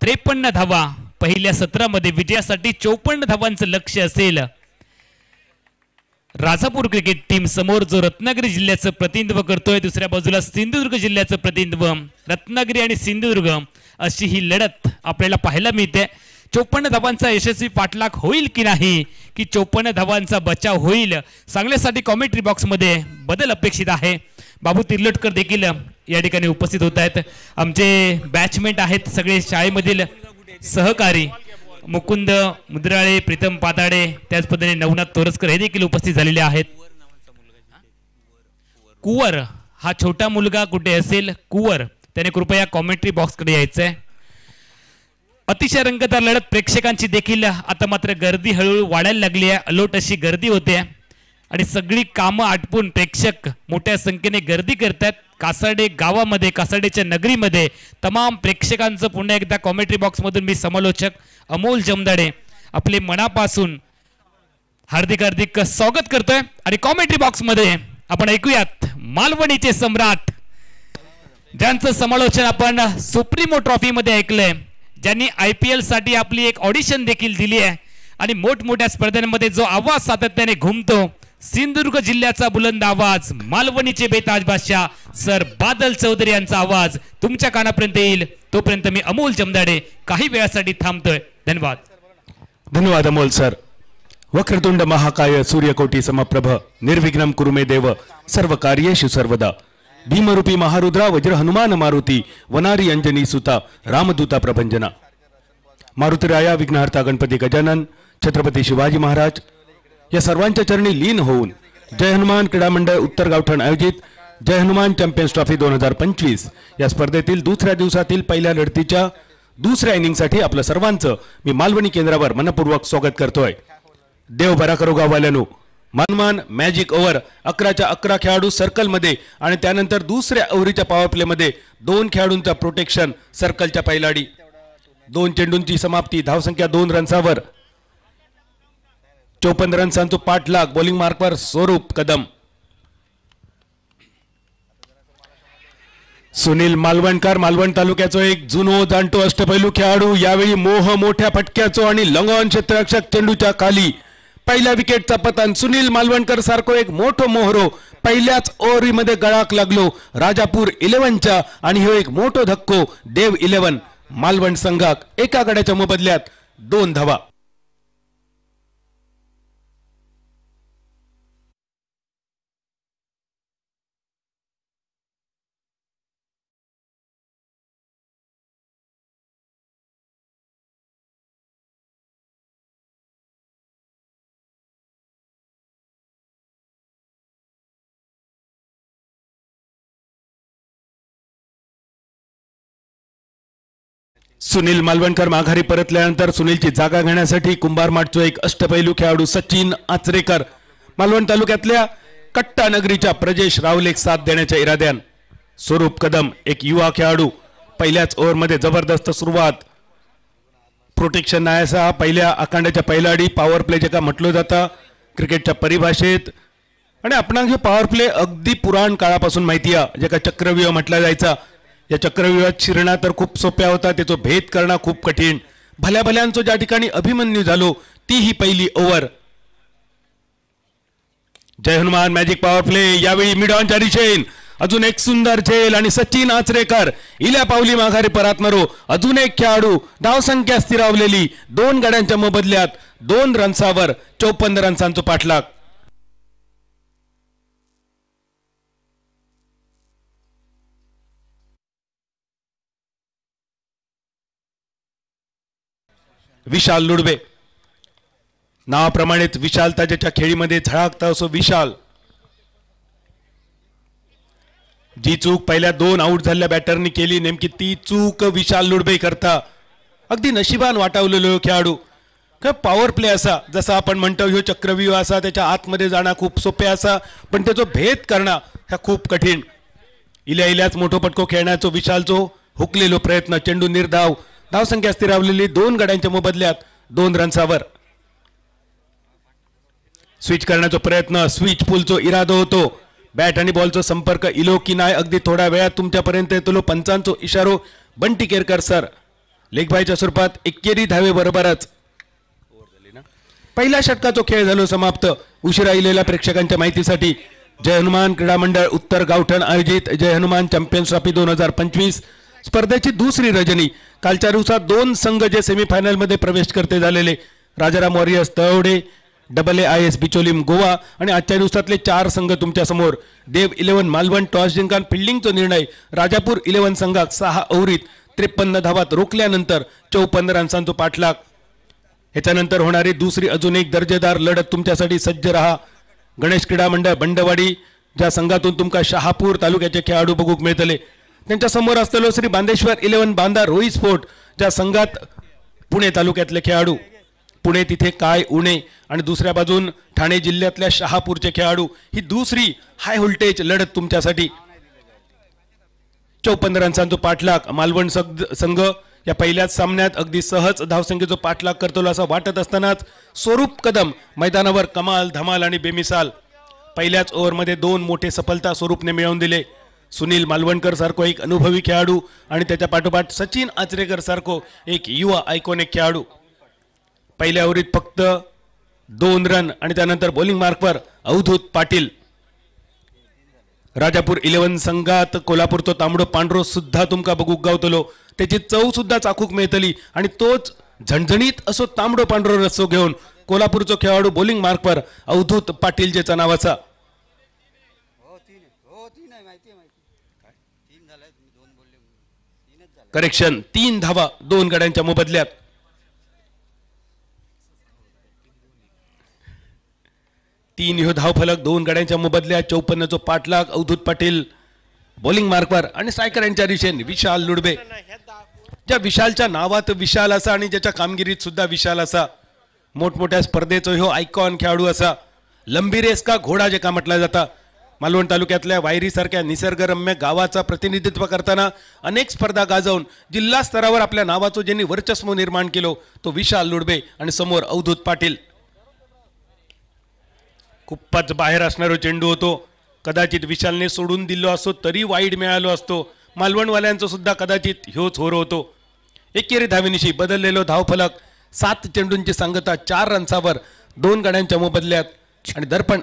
53 धावा पहिल्या सत्रामध्ये विजयासाठी 54 धावांचं लक्ष्य असेल. राजापूर क्रिकेट टीम समोर जो रत्नागिरी जिल्ह्याचं प्रतिनिधित्व करतोय, दुसऱ्या बाजूला सिंधुदुर्ग जिल्ह्याचं प्रतिनिधित्व. रत्नागिरी आणि सिंधुदुर्ग अशी ही लढत आपल्याला पाहायला मिळते. 54 धावांचा यशस्वी पाठलाग होईल की नाही, की 54 धावांचा बचाव होईल, सांगण्यासाठी कॉमेंट्री बॉक्स मध्ये बदल अपेक्षित आहे. बाबू तिर्लोटकर देखील या ठिकाणी उपस्थित होत आहेत. आमचे बॅचमेट आहेत सगळे शाळेमधील सहकारी मुकुंद मुद्राळे, प्रीतम पाताडे, त्याच पद्धतीने नवनाथ तोरसकर हे देखील उपस्थित झालेले आहेत. कुवर हा छोटा मुलगा कुठे असेल, कुवर त्याने कृपया कॉमेंट्री बॉक्स कडे यायचंय. अतिशय रंगतदार लढत प्रेक्षकांची देखील आता मात्र गर्दी हळूहळू वाढायला लागली आहे. अलोट अशी गर्दी होते आणि सगळी कामं आटपून प्रेक्षक मोठ्या संख्येने गर्दी करतात. कासाडे गावामध्ये, कासाडेच्या नगरीमध्ये तमाम प्रेक्षकांचं पुन्हा एकदा कॉमेंट्री बॉक्स मधून मी समालोचक अमोल जमदाडे आपले मनापासून हार्दिक हार्दिक स्वागत करतोय. आणि कॉमेंट्री बॉक्स मध्ये आपण ऐकूयात मालवणीचे सम्राट, ज्यांचं समालोचन आपण सुप्रीमो ट्रॉफी मध्ये ऐकलंय, ज्यांनी IPL साठी आपली एक ऑडिशन देखील दिली आहे आणि मोठमोठ्या स्पर्धांमध्ये जो आवाज सातत्याने घुमतो, सिंधुदुर्ग जिल्ह्याचा बुलंद आवाज, मालवणीचे बेताज बादशाह सर बादल चौधरी यांचा आवाज तुमच्या कानापर्यंत येईल. तोपर्यंत मी अमोल जमदाडे काही वेळासाठी थांबतोय. धन्यवाद. धन्यवाद अमोल सर. वक्रतुंड महाकाय सूर्यकोटी समप्रभ निर्विघ्नं कुरु मे देव सर्व कार्येषु सर्वदा. भीमरूपी महारुद्रा वज्र हनुमान मारुती वनारी अंजनी सुता रामदूता प्रभंजना. मारुतीराया विघ्नहर्ता गणपती गजानन छत्रपती शिवाजी महाराज या सर्वांच्या चरणी लीन होऊन जय हनुमान क्रीडा मंडळ उत्तर गावठण आयोजित जय हनुमान चॅम्पियन्स ट्रॉफी 2025 या स्पर्धेतील दुसऱ्या दिवसातील पहिल्या लढतीच्या दुसऱ्या इनिंगसाठी आपलं सर्वांचं मी मालवणी केंद्रावर मनपूर्वक स्वागत करतोय. देव बरा करो गाववाल्यानो. मनमान मॅजिक ओव्हर 11च्या 11 खेळाडू सर्कलमध्ये आणि त्यानंतर दुसऱ्या ओव्हरीच्या पॉवर प्ले मध्ये 2 खेळाडूंचा प्रोटेक्शन सर्कलच्या पहिलाडी. 2 चेंडूंची समाप्ती, धावसंख्या 2 रन्सावर. 54 रन्सांचा पाठलाग. बॉलिंग मार्कवर स्वरूप कदम. सुनील मालवणकर मालवण तालुक्याचो एक जुनो जाणतो अष्टपैलू खेळाडू, यावेळी मोठ्या फटक्याचो आणि लंगॉन क्षेत्ररक्षक चेंडूच्या खाली पहिल्या विकेटचा पतन. सुनील मालवणकर सारखो एक मोठो मोहरो पहिल्याच ओव्हरीमध्ये गळाक लागलो राजापूर 11च्या आणि हे एक मोठो धक्को देव 11 मालवण संघाक एका गड्याच्या मोबदल्यात 2 धावा. सुनील मालवणकर माघारी परतल्यानंतर सुनीलची जागा घेण्यासाठी कुंभार माठचो एक अष्टपैलू खेळाडू सचिन आचरेकर मालवण तालुक्यातल्या कट्टा नगरीच्या प्रजेश रावले साथ देण्याच्या इराद्यान. स्वरूप कदम एक युवा खेळाडू पहिल्याच ओव्हरमध्ये जबरदस्त सुरुवात. प्रोटेक्शन नायासा पहिल्या आखांडाच्या पहिलाडी पॉवर प्ले जे का म्हटलं जातं क्रिकेटच्या परिभाषेत. आणि आपणाक हे पॉवर प्ले अगदी पुराण काळापासून माहिती आहे, जे का चक्रव्यूह म्हटला जायचा. या चक्रव्यूहात शिरणा तर खूप सोप्या होता, त्याचा भेद करणं खूप कठीण. भल्या भल्यांचो ज्या ठिकाणी अभिमन्यू झालो ती ही पहिली ओव्हर. जय हनुमान मॅजिक पॉवर प्ले. यावेळी मिड ऑनच्या दिशेन अजून एक सुंदर झेल आणि सचिन आचरेकर इल्या पावली माघारी परत मरो. अजून एक खेळाडू. धावसंख्या स्थिरावलेली 2 गड्यांच्या मोबदल्यात 2 रन्सावर 54 रन्सांचा पाठलाग. विशाल लुडबे नावाप्रमाणेच विशालता ज्याच्या खेळीमध्ये झळकता असो विशाल. जी चूक पहिल्या 2 आऊट झालेल्या बॅटरनी केली नेमकी ती चूक विशाल लुडबे करता अगदी नशिबान वाटावलेलो खेळाडू. का पॉवर प्ले असा जसा आपण म्हणतो ह्यो चक्रव्यूह असा त्याच्या आतमध्ये जाणं खूप सोपे असा पण त्याचा भेद करणं हा खूप कठीण. इल्याच मोठो पटको खेळण्याचो विशालचो हुकलेलो प्रयत्न चेंडू निर्धाव धावसंख्या स्थिरावलेली 2 गड्यांच्या मोबदल्यात 2 रन्सावर. स्विच करण्याचा प्रयत्न स्विच पुलचो इरादो होतो. बॅट आणि बॉलचो संपर्क इलो की नाही अगदी थोड्या वेळात तुमच्यापर्यंत येतलो. पंचांचो इशारो बंटी केरकर सर. लेगबायच्या स्वरूपात 21 धावे बरोबरच पहिल्या षटकाचा खेळ झालो समाप्त. उशिरा इलेल्या प्रेक्षकांच्या माहितीसाठी जय हनुमान क्रीडा मंडळ उत्तर गावठण आयोजित जय हनुमान चॅम्पियन्स ट्रॉफी 2025 स्पर्धेची दुसरी रजनी. कालच्या दिवसात 2 संघ जे सेमीफायनल मध्ये प्रवेश करते झालेले राजाराम वॉरियर्स तळवडे AAIS बिचोलीम गोवा आणि आजच्या दिवसातले 4 संघ तुमच्या समोर. देव 11 मालवण टॉस जिंकून फिल्डिंगचा निर्णय. राजापूर 11 संघात 6 ओव्हरीत 53 धावात रोखल्यानंतर 54 रन्सांचा पाठलाग. ह्याच्यानंतर होणारी दुसरी अजून एक दर्जेदार लढत तुमच्यासाठी सज्ज रहा. गणेश क्रीडा मंडळ बंडवाडी ज्या संघातून तुमका शहापूर तालुक्याचे खेळाडू बघूक मिळतले त्यांच्या समोर असलेलो श्री बांदेश्वर 11 बांदा रोई स्पोर्ट ज्या संघात पुणे तालुक्यातले खेळाडू. पुणे तिथे काय उणे आणि दुसऱ्या बाजून ठाणे जिल्ह्यातल्या शहापूरचे खेळाडू. ही दुसरी हाय व्होल्टेज लढत तुमच्यासाठी. 54 रन्सांचा पाठलाग. मालवण संघ या पहिल्याच सामन्यात अगदी सहज धावसंख्येचा पाठलाग करतो असं वाटत असतानाच स्वरूप कदम मैदानावर कमाल धमाल आणि बेमिसाल. पहिल्याच ओव्हरमध्ये 2 मोठे सफलता स्वरूपने मिळवून दिले. सुनील मालवणकर सारखो एक अनुभवी खेळाडू आणि त्याच्या पाठोपाठ सचिन आचरेकर सारखो एक युवा आयकॉनिक खेळाडू. पहिल्या ओव्हरीत फक्त 2 रन आणि त्यानंतर बॉलिंग मार्कवर अवधूत पाटील. राजापूर 11 संघात कोल्हापूरचो तांबडो पांढरो सुद्धा तुमका बघूक गावतलो. त्याची चव सुद्धा चाकूक मिळतली आणि तोच झणझणीत असो तांबडो पांढरो रस्सो घेऊन कोल्हापूरचो खेळाडू बॉलिंग मार्कवर अवधूत पाटील जेचा नावाचा. करेक्शन 3 धावा 2 गड्यांच्या मोबदल्यात. तीन ह्यो धावफलक 2 गड्यांच्या मोबदल्यात 54 पाठलाग अवधूत पाटील बॉलिंग मार्कवर आणि स्ट्रायकर यांच्या दिशेने विशाल लुडबे. ज्या विशालच्या नावात विशाल असा आणि ज्याच्या कामगिरीत सुद्धा विशाल असा. मोठमोठ्या स्पर्धेचो ह्यो आयकॉन खेळाडू असा. लंबी रेस का घोडा जे का म्हटला जाता. मालवण तालुक्यातल्या वायरी सारख्या निसर्गरम्य गावाचा प्रतिनिधित्व करताना अनेक स्पर्धा गाजवून जिल्हा स्तरावर आपल्या नावाचं ज्यांनी वर्चस्व निर्माण केलं तो विशाल लुडबे आणि समोर अवधूत पाटील. खूपच बाहेर असणारो चेंडू होतो. कदाचित विशालने सोडून दिलो असतो तरी वाईड मिळालो असतो. मालवणवाल्यांचा सुद्धा कदाचित ह्योच होर होतो. 21 धावेनिशी बदललेलो धावफलक 7 चेंडूंची सांगता 4 रन्सावर 2 गड्यांच्या मोबदल्यात आणि दर्पण.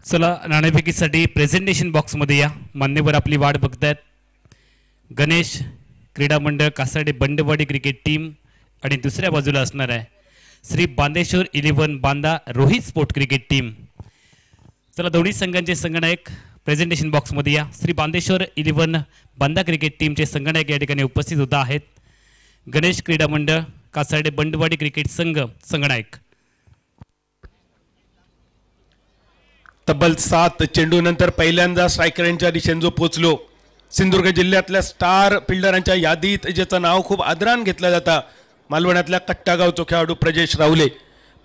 चला नाणेफेकीसाठी प्रेझेंटेशन बॉक्समध्ये या. मान्यवर आपली वाट बघतायत. गणेश क्रीडा मंडळ कासाडे बंडवाडी क्रिकेट टीम आणि दुसऱ्या बाजूला असणार आहे Shri Bandeshwar 11 Banda Rohit sport cricket team. चला दोन्ही संघांचे संगणक प्रेझेंटेशन बॉक्समध्ये या. श्री बांदेश्वर 11 बांदा क्रिकेट टीमचे संगणक या ठिकाणी उपस्थित होता आहेत. गणेश क्रीडा मंडळ कासाडे बंडवाडी क्रिकेट संघ संगणक. तब्बल 7 चेंडू नंतर पहिल्यांदा स्ट्रायकरांच्या दिशेने जो पोचलो. सिंधुदुर्ग जिल्ह्यातल्या स्टार फिल्डरांच्या यादीत ज्याचं नाव खूप आदरान घेतलं जातं मालवणातल्या कट्टागावचो खेळाडू प्रजेश रावले.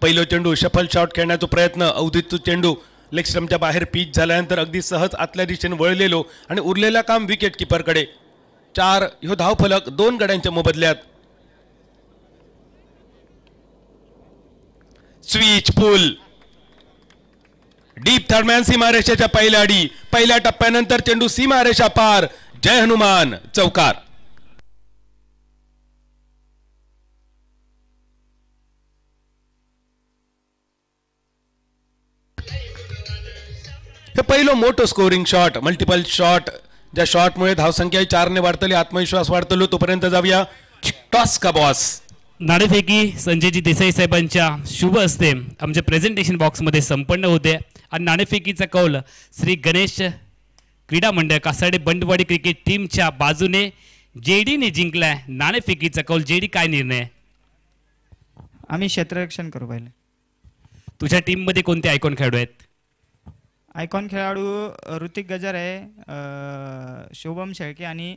पहिलो चेंडू शफल शॉट खेळण्याचा प्रयत्न. अवधूतचा चेंडू लेग स्टंपच्या बाहेर पिच झाल्यानंतर अगदी सहज आतल्या दिशेने वळलेलो आणि उरलेला काम विकेट किपरकडे. 4 ह्यो धावफलक 2 गड्यांच्या मोबदल्यात. स्विच पूल डीप थर्डमॅन सीमारेषेच्या पहिल्या अडी. पहिल्या टप्प्यानंतर चेंडू सीमारेषा पार. जय हनुमान चौकार. हे पहिलो मोठो स्कोरिंग शॉट. मल्टिपल शॉट ज्या शॉटमुळे धावसंख्या 4 ने वाढतली आत्मविश्वास वाढतलो. तोपर्यंत जाऊया टॉस का बॉस. नाणेफेकी संजयजी देसाई साहेबांच्या शुभ हस्ते आमच्या प्रेझेंटेशन बॉक्समध्ये संपन्न होते आणि नाणेफेकीचा कौल श्री गणेश क्रीडा मंडळ कासाडे बंडवाडी क्रिकेट टीमच्या बाजूने जेडीने जिंकलाय. नाणेफेकीचा कौल जेडी काय निर्णय? आम्ही क्षेत्ररक्षण करू पहिले. तुझ्या टीममध्ये कोणते आयकॉन खेळाडू आहेत? आयकॉन खेळाडू ऋतिक गजर आहे, शुभम शेळके आणि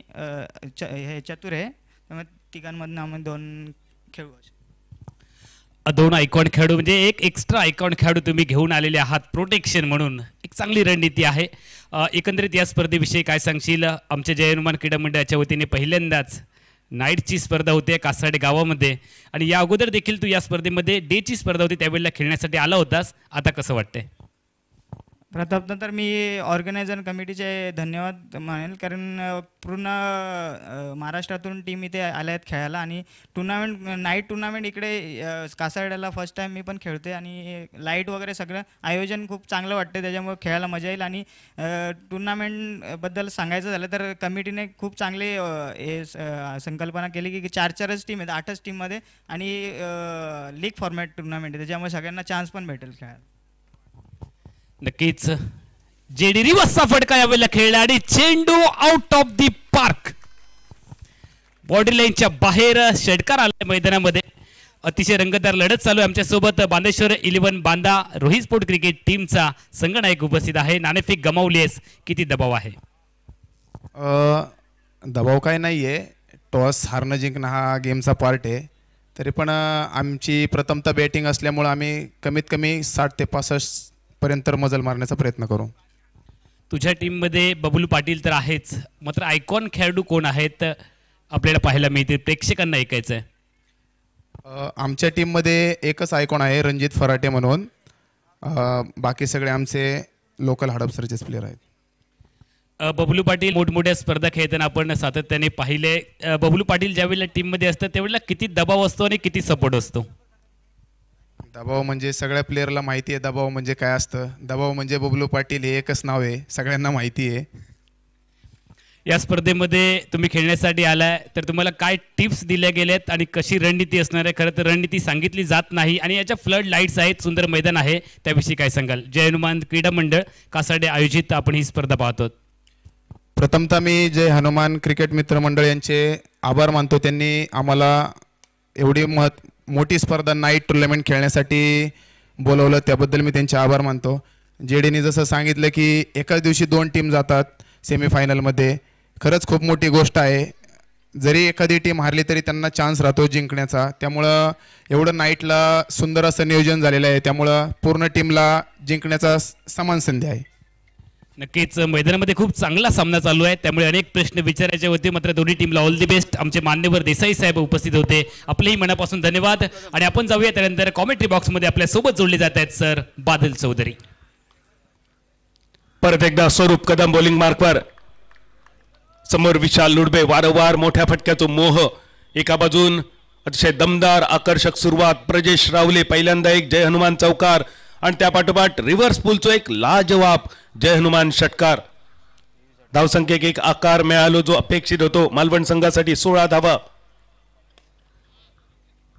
हे चतुर आहे. त्यामुळे तिघांमधनं आम्ही 2 खेळू. 2 आयकॉन खेळाडू म्हणजे एक एक्स्ट्रा आयकॉन खेळाडू तुम्ही घेऊन आलेले आहात प्रोटेक्शन म्हणून. एक चांगली रणनीती आहे. एकंदरीत या स्पर्धेविषयी काय सांगशील? आमच्या जय हनुमान क्रीडा मंडळाच्या वतीने पहिल्यांदाच नाईटची स्पर्धा होते कासाडे गावामध्ये, आणि या अगोदर देखील तू या स्पर्धेमध्ये डेची स्पर्धा होती त्यावेळेला खेळण्यासाठी आला होतास. आता कसं वाटतंय? प्रथमतः तर मी ऑर्गनायझर कमिटीचे धन्यवाद मानेल, कारण पूर्ण महाराष्ट्रातून टीम इथे आल्या आहेत खेळायला, आणि नाईट टुर्नामेंट इकडे कासारड्याला फर्स्ट टाईम मी पण खेळते, आणि लाईट वगैरे सगळं आयोजन खूप चांगलं वाटते, त्याच्यामुळे खेळायला मजा येईल. आणि टुर्नामेंटबद्दल सांगायचं झालं तर कमिटीने खूप चांगले हे संकल्पना केली की 4-4च टीम आहेत, 8च टीममध्ये, आणि लीग फॉर्मॅट टुर्नामेंट आहे, त्याच्यामुळे सगळ्यांना चान्स पण भेटेल खेळायला. नक्कीच जेडी रिवर्सचा फटका यावेळेला खेळला आणि चेंडू out of the park, border लाईनच्या बाहेर षटकार आला मैदानामध्ये. अतिशय रंगतदार लढत चालू आहे. आमच्या सोबत बांदेश्वर 11 बांदा रोहित स्पोर्ट क्रिकेट टीमचा संघनायक उपस्थित आहे. नाणेफेक गमावलीस, किती दबाव आहे? दबाव काय नाही आहे, टॉस हारणं जिंकणं हा गेमचा पार्ट आहे. तरी पण आमची प्रथमतः बॅटिंग असल्यामुळं आम्ही कमीत कमी 60 ते 65 पर्यंत मजल मारण्याचा प्रयत्न करू. तुझ्या टीममध्ये बबलू पाटील तर आहेच, मात्र आयकॉन खेळाडू कोण आहेत आपल्याला पाहायला मिळतील, प्रेक्षकांना ऐकायचं आहे? आमच्या टीममध्ये एकच आयकॉन आहे, रणजित फराटे म्हणून. बाकी सगळे आमचे लोकल हडपसरचेच प्लेयर आहेत. बबलू पाटील मोठमोठ्या स्पर्धा खेळताना आपण सातत्याने पाहिले. बबलू पाटील ज्यावेळेला टीममध्ये असतात त्यावेळेला किती दबाव असतो आणि किती सपोर्ट असतो? दबाव म्हणजे सगळ्या प्लेअरला माहिती आहे दबाव म्हणजे काय असतं. दबाव म्हणजे बबलू पाटील हे एकच नाव आहे, सगळ्यांना माहिती आहे. या स्पर्धेमध्ये तुम्ही खेळण्यासाठी आलाय तर तुम्हाला काय टिप्स दिल्या गेल्यात आणि कशी रणनीती असणार आहे? खरं तर रणनीती सांगितली जात नाही, आणि याच्या फ्लड लाईट्स आहेत, सुंदर मैदान आहे, त्याविषयी काय सांगाल? जय हनुमान क्रीडा मंडळ कासाडे आयोजित आपण ही स्पर्धा पाहतो. प्रथमतः मी जय हनुमान क्रिकेट मित्र मंडळ यांचे आभार मानतो. त्यांनी आम्हाला एवढी मोठी स्पर्धा नाईट टुर्नामेंट खेळण्यासाठी बोलवलं, त्याबद्दल मी त्यांचे आभार मानतो. जेडीने जसं सांगितलं की एकाच दिवशी 2 टीम जातात सेमीफायनलमध्ये, खरंच खूप मोठी गोष्ट आहे. जरी एखादी टीम हारली तरी त्यांना चान्स राहतो जिंकण्याचा. त्यामुळं एवढं नाईटला सुंदर असं नियोजन झालेलं आहे, त्यामुळं पूर्ण टीमला जिंकण्याचा समान संधी आहे. नक्कीच मैदानामध्ये खूप चांगला सामना चालू आहे, त्यामुळे अनेक प्रश्न विचारायचे होते, मात्र दोन्ही टीमला ऑल दी बेस्ट. आमचे मान्यवर देसाई साहेब उपस्थित होते, आपलेही मनापासून धन्यवाद. आणि आपण जाऊया त्यानंतर कॉमेंट्री बॉक्समध्ये आपल्या सोबत जोडले जात आहेत सर बादल चौधरी. परत एकदा स्वरूप कदम बॉलिंग मार्कवर, समोर विशाल लुडबे. वारंवार मोठ्या फटक्याचा मोह. एका बाजून अतिशय दमदार आकर्षक सुरुवात, प्रजेश रावले पहिल्यांदा एक जय हनुमान चौकार, आणि त्या पाठोपाठ रिव्हर्स पुलचो एक लाजवाब जय हनुमान षटकार. धावसंख्येक एक आकार मिळालो जो अपेक्षित होतो मालवण संघासाठी. 16 धावा.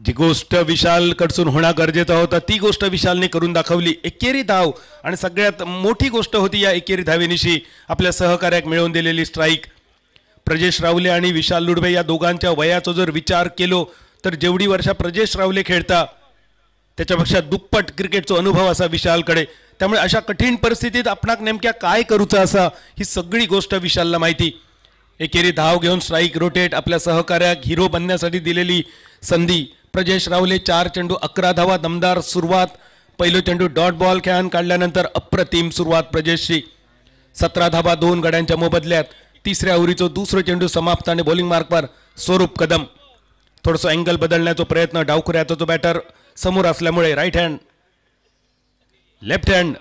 जी गोष्ट विशाल कडसून होणं गरजेचं होतं ती गोष्ट विशालने करून दाखवली. एकेरी धाव, आणि सगळ्यात मोठी गोष्ट होती या एकेरी धावेनिशी आपल्या सहकार्याक मिळवून दिलेली स्ट्राईक. प्रजेश रावले आणि विशाल लुडबे या दोघांच्या वयाचा जर विचार केलो तर जेवढी वर्ष प्रजेश रावले खेळता त्याच्यापेक्षा दुप्पट क्रिकेटचा अनुभव असा विशालकडे. त्यामुळे अशा कठीण परिस्थितीत आपणाक नेमक्या काय करूचं असा ही सगळी गोष्ट विशालला माहिती. एकेरी धाव घेऊन स्ट्राईक रोटेट आपल्या सहकार्याक हिरो बनण्यासाठी दिलेली संधी. प्रजेश रावले 4 चेंडू 11 धावा, दमदार सुरुवात. पहिलो चेंडू डॉट बॉल खेळून काढल्यानंतर अप्रतिम सुरुवात प्रजेशची. 17 धावा 2 गड्यांच्या मोबदल्यात. तिसऱ्या ओव्हरीचो दुसरो चेंडू समाप्त आणि बॉलिंग मार्कवर स्वरूप कदम. थोडंसं अँगल बदलण्याचा प्रयत्न. डावखुऱ्याचा तो बॅटर समोर असल्यामुळे राईट हँड लेफ्ट हँड.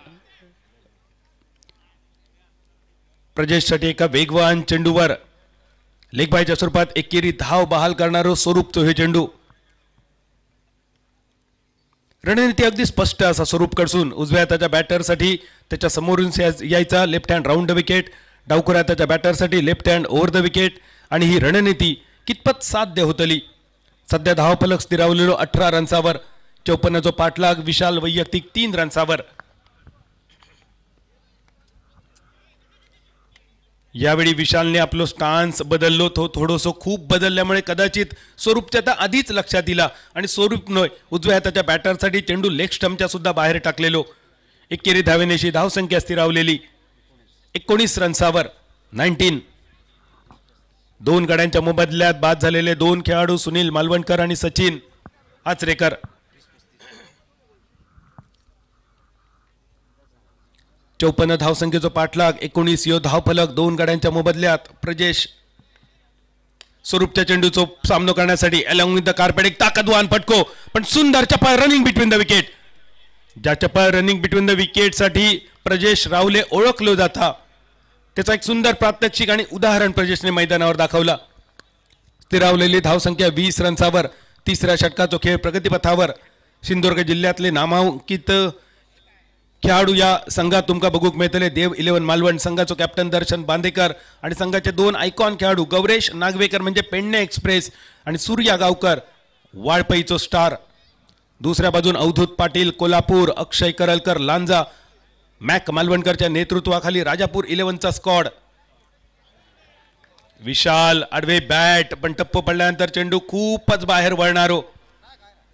प्रजेशसाठी एका वेगवान चेंडूवर लेग बायच्या स्वरूपात एकेरी धाव बहाल करणारो स्वरूपचो हे चेंडू. रणनीती अगदी स्पष्ट असा स्वरूप कडसून उजव्या हाताच्या बॅटरसाठी त्याच्या समोरून यायचा left hand round the wicket. डावखुऱ्या हाताच्या बॅटरसाठी left hand over the wicket. आणि ही रणनीती कितपत साध्य होतली? सध्या धावफलक स्थिरावलेलो 18 रन्सावर. 54 पाठलाग. विशाल वैयक्तिक 3 रन्सावर. यावेळी विशालने आपलं स्टान्स बदललो. तो थोडंसं खूप बदलल्यामुळे कदाचित स्वरूपच्या आता आधीच लक्षात दिला, आणि स्वरूपनं उजव्या हाताच्या बॅटरसाठी चेंडू लेग स्टंपच्या सुद्धा बाहेर टाकलेलो. एकेरी धावेनेशी धावसंख्या स्थिरावलेली 19 रन्सावर 19. 2 गड्यांच्या मोबदल्यात बाद झालेले 2 खेळाडू सुनील मालवणकर आणि सचिन आचरेकर. चौपन्न धावसंख्येचा पाठलाग 19 यो धावफलक 2 गड्यांच्या मोबदल्यात प्रजेश स्वरूपच्या चेंडूचा सामना करण्यासाठी अलॉंग विथ द कार्पेट एक ताकदवान फटको पण सुंदर चपळ रनिंग बिटवीन द विकेट. ज्या चपळ रनिंग बिटवीन द विकेट साठी प्रजेश रावले ओळखलो जाता त्याचा एक सुंदर प्रात्यक्षिक आणि उदाहरण प्रजेशने मैदानावर दाखवला. स्थिरावलेली धावसंख्या 20 रन्सावर. तिसऱ्या षटकाचा खेळ प्रगतीपथावर. सिंधुदुर्ग जिल्ह्यातले नामांकित खेळाडू या संघात तुमका बघूक मिळतले. देव 11 मालवण संघाचो कॅप्टन दर्शन बांदेकर आणि संघाचे 2 आयकॉन खेळाडू गौरेश नागवेकर म्हणजे पेडणे एक्सप्रेस आणि सूर्या गावकर वाळपईचो स्टार. दुसऱ्या बाजून अवधूत पाटील कोल्हापूर, अक्षय करलकर लांजा, मॅक मालवणकरच्या नेतृत्वाखाली राजापूर 11चा स्क्वॉड. विशाल आडवे बॅट पण टप्प पडल्यानंतर चेंडू खूपच बाहेर वळणारो.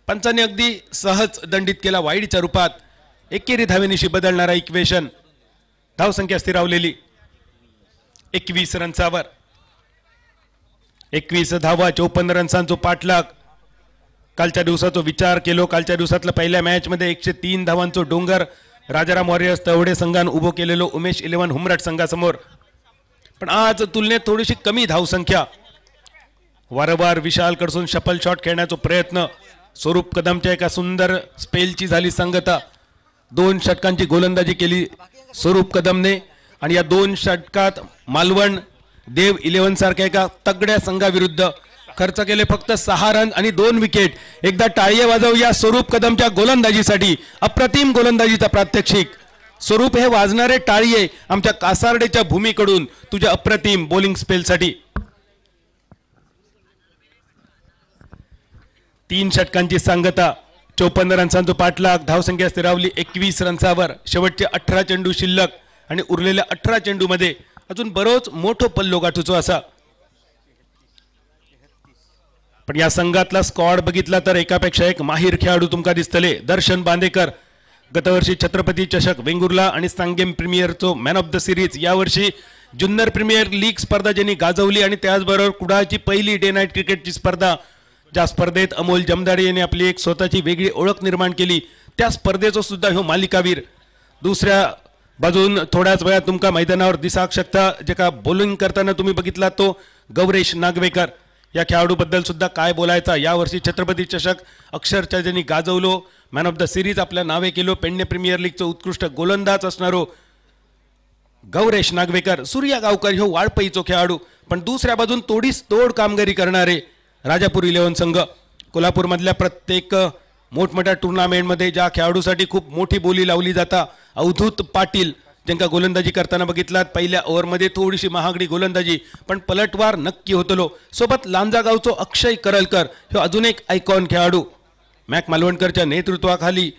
पंचांनी अगदी सहज दंडित केला वाईडच्या रूपात. एकेरी धावेनिशी बदलणारा इक्वेशन. धावसंख्या स्थिरावलेली 21 रन्सावर. 21 धावा 54 रन्सांचो पाठलाग. कालच्या दिवसाचा विचार केलो. कालच्या दिवसातल्या पहिल्या मॅच मध्ये 103 धावांचो डोंगर राजाराम वॉरियर्स तवडे संघान उभो केलेलो उमेश 11 हुमरट संघासमोर. पण आज तुलनेत थोडीशी कमी धावसंख्या. वारंवार विशाल कडसून शफल शॉट खेळण्याचा प्रयत्न. स्वरूप कदमच्या एका सुंदर स्पेलची झाली संगता. 2 षटकांची गोलंदाजी केली स्वरूप कदमने आणि या 2 षटकात मालवण देव 11 सारख्या एका तगड्या संघाविरुद्ध खर्च केले फक्त 6 रन आणि 2 विकेट. एकदा टाळी वाजव या स्वरूप कदमच्या गोलंदाजीसाठी. अप्रतिम गोलंदाजीचा प्रात्यक्षिक. स्वरूप हे वाजणारे टाळीये आमच्या कासारडेच्या भूमीकडून तुझ्या अप्रतिम बॉलिंग स्पेलसाठी. 3 षटकांची सांगता 54 रन्सांचा पाठलाग. धावसंख्या स्थिरावली 21 रन्सावर. शेवटचे 18 चेंडू शिल्लक आणि उरलेल्या 18 चेंडू मध्ये अजून बरोच मोठो पल्लो गाठूचो असा. पण या संघातला स्क्वॉड बघितला तर एकापेक्षा एक माहीर खेळाडू तुमका दिसतले. दर्शन बांदेकर गतवर्षी छत्रपती चषक वेंगुर्ला आणि Sanguem प्रीमियरचो man of the series. यावर्षी जुन्नर प्रीमियर लीग स्पर्धा ज्यांनी गाजवली आणि त्याचबरोबर कुडाळची पहिली डे नाईट क्रिकेटची स्पर्धा. ज्या स्पर्धेत अमोल जमदाडे यांनी आपली एक स्वतःची वेगळी ओळख निर्माण केली त्या स्पर्धेचो सुद्धा ह्यो मालिकावीर. दुसऱ्या बाजून थोड्याच वेळात तुमका मैदानावर दिसाक शकता जेका बॉलिंग करताना तुम्ही बघितला तो गौरेश नागवेकर. या खेळाडूबद्दल सुद्धा काय बोलायचा. यावर्षी छत्रपती चषक अक्षरशः ज्यांनी गाजवलो, मॅन ऑफ द सिरीज आपल्या नावे केलो, पेडणे प्रीमियर लीगचा उत्कृष्ट गोलंदाज असणारो गौरेश नागवेकर. सूर्या गावकर ह्यो वाळपईचो खेळाडू पण दुसऱ्या बाजून तोडीस तोड कामगिरी करणारे राजापूर 11 संघ. कोल्हापूरमधल्या प्रत्येक मोठमोठ्या टुर्नामेंटमध्ये ज्या खेळाडूसाठी खूप मोठी बोली लावली जाता अवधूत पाटील ज्यांका गोलंदाजी करताना बघितलात. पहिल्या ओव्हरमध्ये थोडीशी महागडी गोलंदाजी पण पलटवार नक्की होतलो. सोबत लांजागावचो अक्षय करलकर हे अजून एक आयकॉन खेळाडू. मॅक मालवणकरच्या नेतृत्वाखाली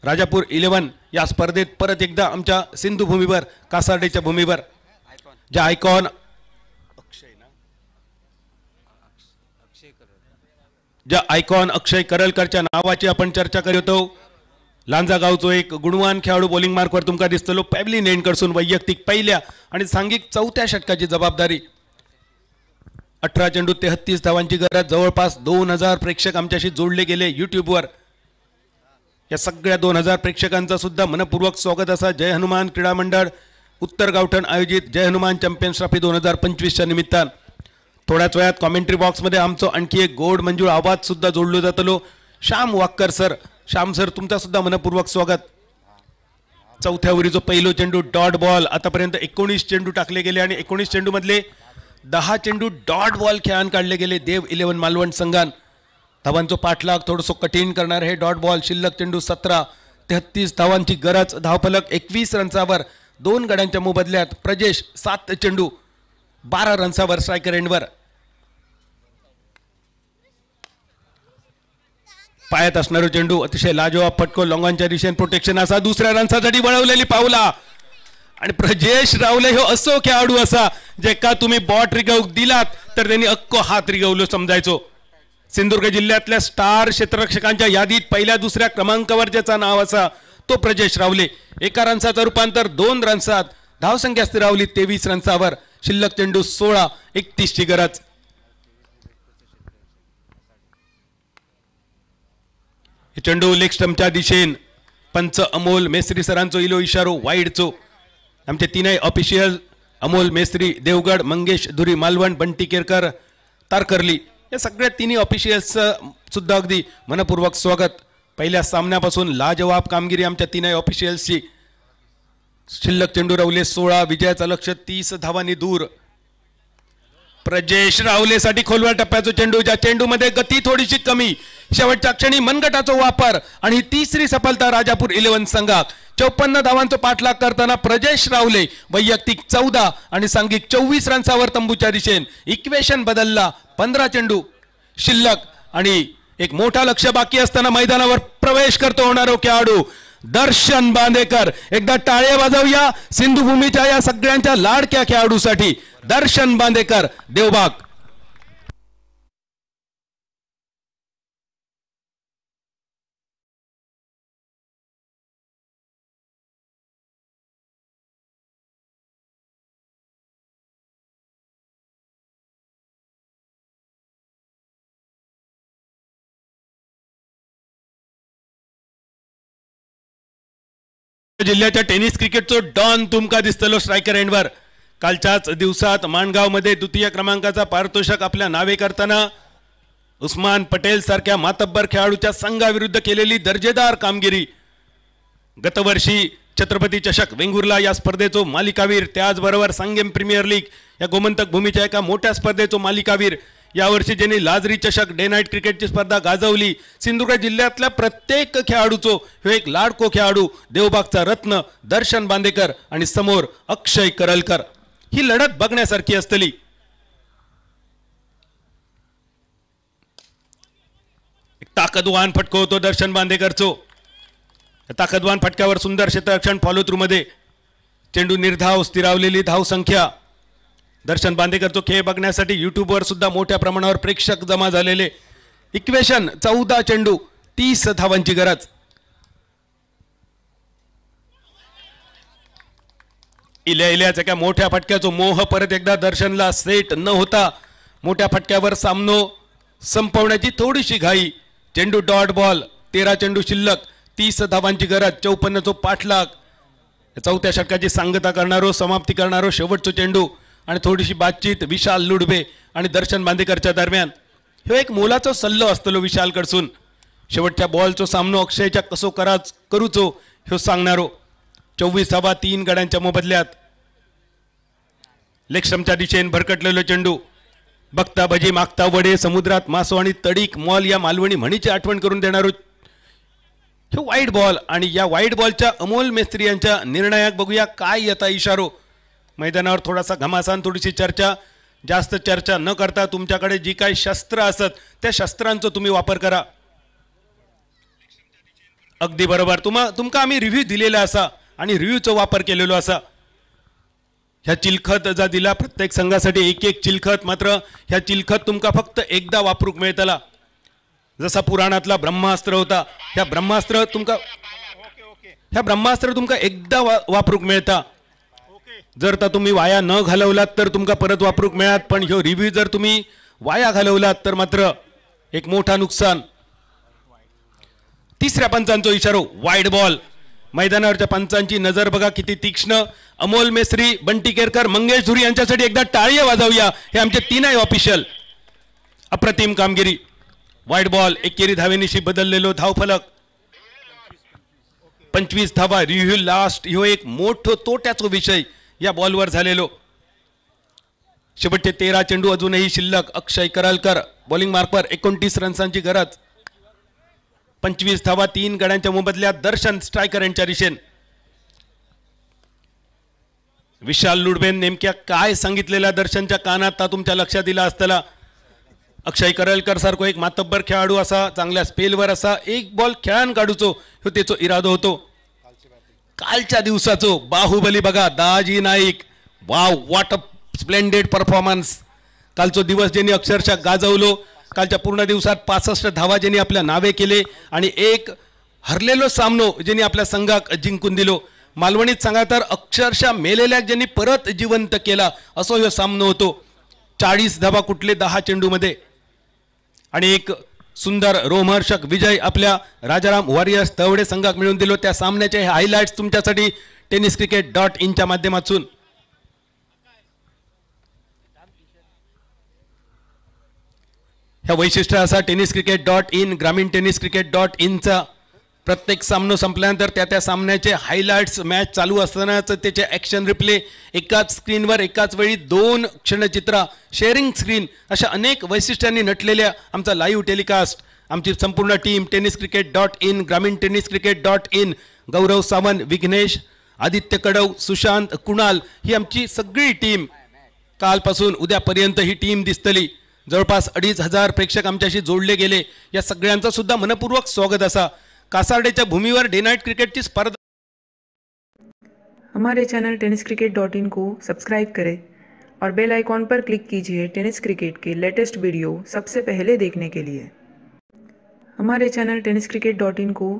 राजापूर 11 या स्पर्धेत परत एकदा आमच्या सिंधू भूमीवर कासारडेच्या भूमीवर ज्या आयकॉन अक्षय करलकरच्या नावाची आपण चर्चा करत आहोत. लांजा गावचो एक गुणवान खेळाडू बॉलिंग मार्कवर तुमका दिसतलो. पॅब्लिन एंडकडसून वैयक्तिक पहिल्या आणि सांघिक 4थ्या षटकाची जबाबदारी. 18 चेंडू 33 धावांची गरज. जवळपास 2000 प्रेक्षक आमच्याशी जोडले गेले युट्यूबवर. या सगळ्या 2000 प्रेक्षकांचा सुद्धा मनपूर्वक स्वागत असा. जय हनुमान क्रीडा मंडळ उत्तर गावठण आयोजित जय हनुमान चॅम्पियन्स ट्रॉफी 2025च्या निमित्तान थोड्याच वेळात कॉमेंट्री बॉक्समध्ये आमचं आणखी एक गोड मंजूळ आवाज सुद्धा जोडलो जातलो. श्याम वाक्कर सर. श्याम सर तुमचा सुद्धा मनपूर्वक स्वागत. 4थ्या ओव्हरीचो पहिलो चेंडू डॉट बॉल. आतापर्यंत 19 चेंडू टाकले गेले आणि 19 चेंडू मधले 10 चेंडू डॉट बॉल खेळान काढले गेले देव 11 मालवण संघान. धावांचो पाठलाग थोडंसं कठीण करणार हे डॉट बॉल. शिल्लक चेंडू 17. 33 धावांची गरज. धावफलक 21 रन्सावर. 2 गड्यांच्या मोबदल्यात प्रजेश 7 चेंडू 12 रन्सावर स्ट्रायकर एंडवर. पायात असणारो चेंडू अतिशय लाजवाब फटको. लॉंगांच्या दिशेने प्रोटेक्शन असा. दुसऱ्या रन्सासाठी वळवलेली पावला आणि प्रजेश रावले हो असो खेळाडू असा जे का तुम्ही बॉट रिगव दिलात तर त्यांनी अक्को हात रिगवलो समजायचो. सिंधुदुर्ग जिल्ह्यातल्या स्टार क्षेत्ररक्षकांच्या यादीत पहिल्या दुसऱ्या क्रमांकावर ज्याचा नाव असा तो प्रजेश रावले. एका रन्साचं रूपांतर 2 रन्सात. धावसंख्या स्थिरावली 23 रन्सावर. शिल्लक चेंडू 16. 31 ची गरज. चेंडू लेग स्टंपच्या दिशेन. पंच अमोल मेस्त्री सरांचो इलो इशारो वाईडचो. आमचे तीनही ऑफिशियल अमोल मेस्त्री देवगड, मंगेश धुरी मालवण, बंटी केरकर तारकर्ली या सगळ्या तिन्ही ऑफिशियल्स सुद्धा अगदी मनपूर्वक स्वागत. पहिल्या सामन्यापासून लाजवाब कामगिरी आमच्या तीनही ऑफिशियल्सची. शिल्लक चेंडू रावले 16. विजयाचं लक्ष 30 धावांनी दूर. प्रजेश रावलेसाठी खोलवर टप्प्याचा चेंडू, ज्या चेंडूमध्ये गती थोडीशी कमी. शेवटच्या क्षणी मनगटाचा वापर आणि तिसरी सफलता राजापूर 11 संघात. 54 धावांचा पाठलाग करताना प्रजेश रावले वैयक्तिक 14 आणि सांघिक 24 रन्सावर तंबूच्या दिशेन. इक्वेशन बदलला. 15 चेंडू शिल्लक आणि एक मोठा लक्ष बाकी असताना मैदानावर प्रवेश करतो होणारा खेळाडू दर्शन बांदेकर. एकदा टाळे वाजवूया सिंधुभूमीच्या या सगळ्यांच्या लाडक्या खेळाडूसाठी. दर्शन बांदेकर, देवबाग. जिल्ह्याच्या टेनिस क्रिकेटचो डॉन तुमका दिसतलो स्ट्रायकर एंडवर. कालच्याच दिवसात माणगावमध्ये द्वितीय क्रमांकाचा पारितोषिक आपल्या नावे करताना उस्मान पटेल सारख्या मातब्बर खेळाडूच्या संघाविरुद्ध केलेली दर्जेदार कामगिरी. गतवर्षी छत्रपती चषक वेंगुर्ला या स्पर्धेचो मालिकावीर, त्याचबरोबर संगम प्रीमियर लीग या गोमंतक भूमीच्या एका मोठ्या स्पर्धेचो मालिकावीर. यावर्षी ज्यांनी लाजरी चषक डे नाईट क्रिकेटची स्पर्धा गाजवली. सिंधुदुर्ग जिल्ह्यातल्या प्रत्येक खेळाडूचो हे एक लाडको खेळाडू देवबागचा रत्न दर्शन बांदेकर आणि समोर अक्षय करलकर. ही लढत बघण्यासारखी असतली. एक ताकदवान फटको होतो दर्शन बांदेकरचो. ताकदवान फटक्यावर सुंदर क्षेत्ररक्षण फॉलो थ्रू मध्ये चेंडू निर्धाव स्थिरावलेली धाव संख्या. दर्शन बांदेकरचो खेळ बघण्यासाठी युट्यूबवर सुद्धा मोठ्या प्रमाणावर प्रेक्षक जमा झालेले. इक्वेशन 14 चेंडू 30 धावांची गरज. इल्याच एका मोठ्या फटक्याचो मोह परत एकदा दर्शनला सेट न होता मोठ्या फटक्यावर सामनो संपवण्याची थोडीशी घाई. चेंडू डॉट बॉल. 13 चेंडू शिल्लक 30 धावांची गरज. 54 पाठलाग. चौथ्या षटकाची सांगता करणारो समाप्ती करणारो शेवटचो चेंडू आणि थोडीशी बातचीत विशाल लुडबे आणि दर्शन बांदेकरच्या दरम्यान. ह्यो एक मोलाचो सल्लो असतलो विशाल कडसून. शेवटच्या बॉलचो सामनो अक्षयच्या कसो करूचो ह्यो सांगणारो. 24 धावा 3 गड्यांच्या मोबदल्यात. लेक्समच्या दिशेन भरकटलेलो चेंडू. बघता भजी मागता वडे, समुद्रात मासो आणि तडीक मॉल या मालवणी म्हणीची आठवण करून देणारो ह्यो वाईट बॉल. आणि या वाईट बॉलच्या अमोल मेस्त्री यांच्या निर्णयाक बघूया काय येता इशारो. मैदानावर थोडासा घमासान, थोडीशी चर्चा. जास्त चर्चा न करता तुमच्याकडे जी काही शस्त्र असत त्या शस्त्रांचा तुम्ही वापर करा. अगदी बरोबर. तुमका आम्ही रिव्ह्यू दिलेला असा आणि रिव्ह्यूचा वापर केलेलो असा. ह्या चिलखत जा दिला प्रत्येक संघासाठी एक चिलखत. मात्र ह्या चिलखत तुमका फक्त एकदा वापरूक मिळतला. जसा पुराणातला ब्रह्मास्त्र होता. ह्या ब्रह्मास्त्र तुमका एकदा वापरूक मिळता. जर तर तुम्ही वाया न घालवलात तर तुमका परत वापरूक मिळत. पण ह्यो रिव्ह्यू जर तुम्ही वाया घालवलात तर मात्र एक मोठा नुकसान. तिसऱ्या पंचांचो इशारो वाईड बॉल. मैदानावरच्या पंचांची नजर बघा किती तीक्ष्ण. अमोल मेस्त्री, बंटी केरकर, मंगेश धुरी यांच्यासाठी एकदा टाळी वाजवूया. हे आमचे तीनही ऑफिशियल. अप्रतिम कामगिरी. Wide ball. एकेरी धावेनिशी बदललेलो धावफलक. 25 धावा. Review last. ह्यो एक मोठो तोट्याचो विषय या बॉलवर झालेलो. शेवटचे 13 चेंडू अजूनही शिल्लक. अक्षय करलकर बॉलिंग मार्कवर 29 रन्सांची गरज. 25 धावा 3 गड्यांच्या मोबदल्यात. दर्शन स्ट्रायकर यांच्या दिशेन. विशाल लुडबेन नेमक्या काय सांगितलेल्या दर्शनच्या कानात तुमच्या लक्षात दिला असताना. अक्षय करलकर सारखो एक मातब्बर खेळाडू असा, चांगल्या स्पेलवर असा, एक बॉल खेळान काढूचो ह्यो तेचो इरादो होतो. कालच्या दिवसाचो बाहुबली बघा Daji Naik. Wow, what a splendid performance. कालचो दिवस ज्यांनी अक्षरशः गाजवलो. कालच्या पूर्ण दिवसात 65 धावा ज्यांनी आपल्या नावे केले आणि एक हरलेलो सामनो ज्यांनी आपल्या संघाक जिंकून दिलो. मालवणीत सांगा तर अक्षरशः मेलेल्याक ज्यांनी परत जिवंत केला असो ह्यो सामनो होतो. 40 धावा कुठले 10 चेंडूमध्ये आणि एक सुंदर रोमहर्षक विजय आपल्या राजाराम वॉरियर्स तवडे संघाक मिळवून दिलो. त्या सामन्याचे हायलाइट्स तुमच्यासाठी tenniscricket.in च्या माध्यमातून. ह्या वैशिष्ट्य असा tenniscricket.in ग्रामीण tenniscricket.in चा प्रत्येक सामनो संपल्यानंतर त्या सामन्याचे हायलाइट्स मॅच चालू असतानाच त्याचे ॲक्शन रिप्ले एकाच स्क्रीनवर एकाच वेळी 2 क्षणचित्र शेअरिंग स्क्रीन अशा अनेक वैशिष्ट्यांनी नटलेल्या आमचा लाईव्ह टेलिकास्ट आमची संपूर्ण टीम tenniscricket.in ग्रामीण tenniscricket.in गौरव सावंत, विघ्नेश, आदित्य कडव, सुशांत, कुणाल ही आमची सगळी टीम कालपासून उद्यापर्यंत ही टीम दिसतली. जवळपास 2500 प्रेक्षक आमच्याशी जोडले गेले. या सगळ्यांचं सुद्धा मनपूर्वक स्वागत असा. कासारडेच्या भूमीवर डे नाईट क्रिकेटची स्पर्धा. हमारे चैनल tenniscricket.in को सब्सक्राइब करें और बेल आइकॉन पर क्लिक कीजिए टेनिस क्रिकेट के लेटेस्ट वीडियो सबसे पहले देखने के लिए. हमारे चैनल tenniscricket.in को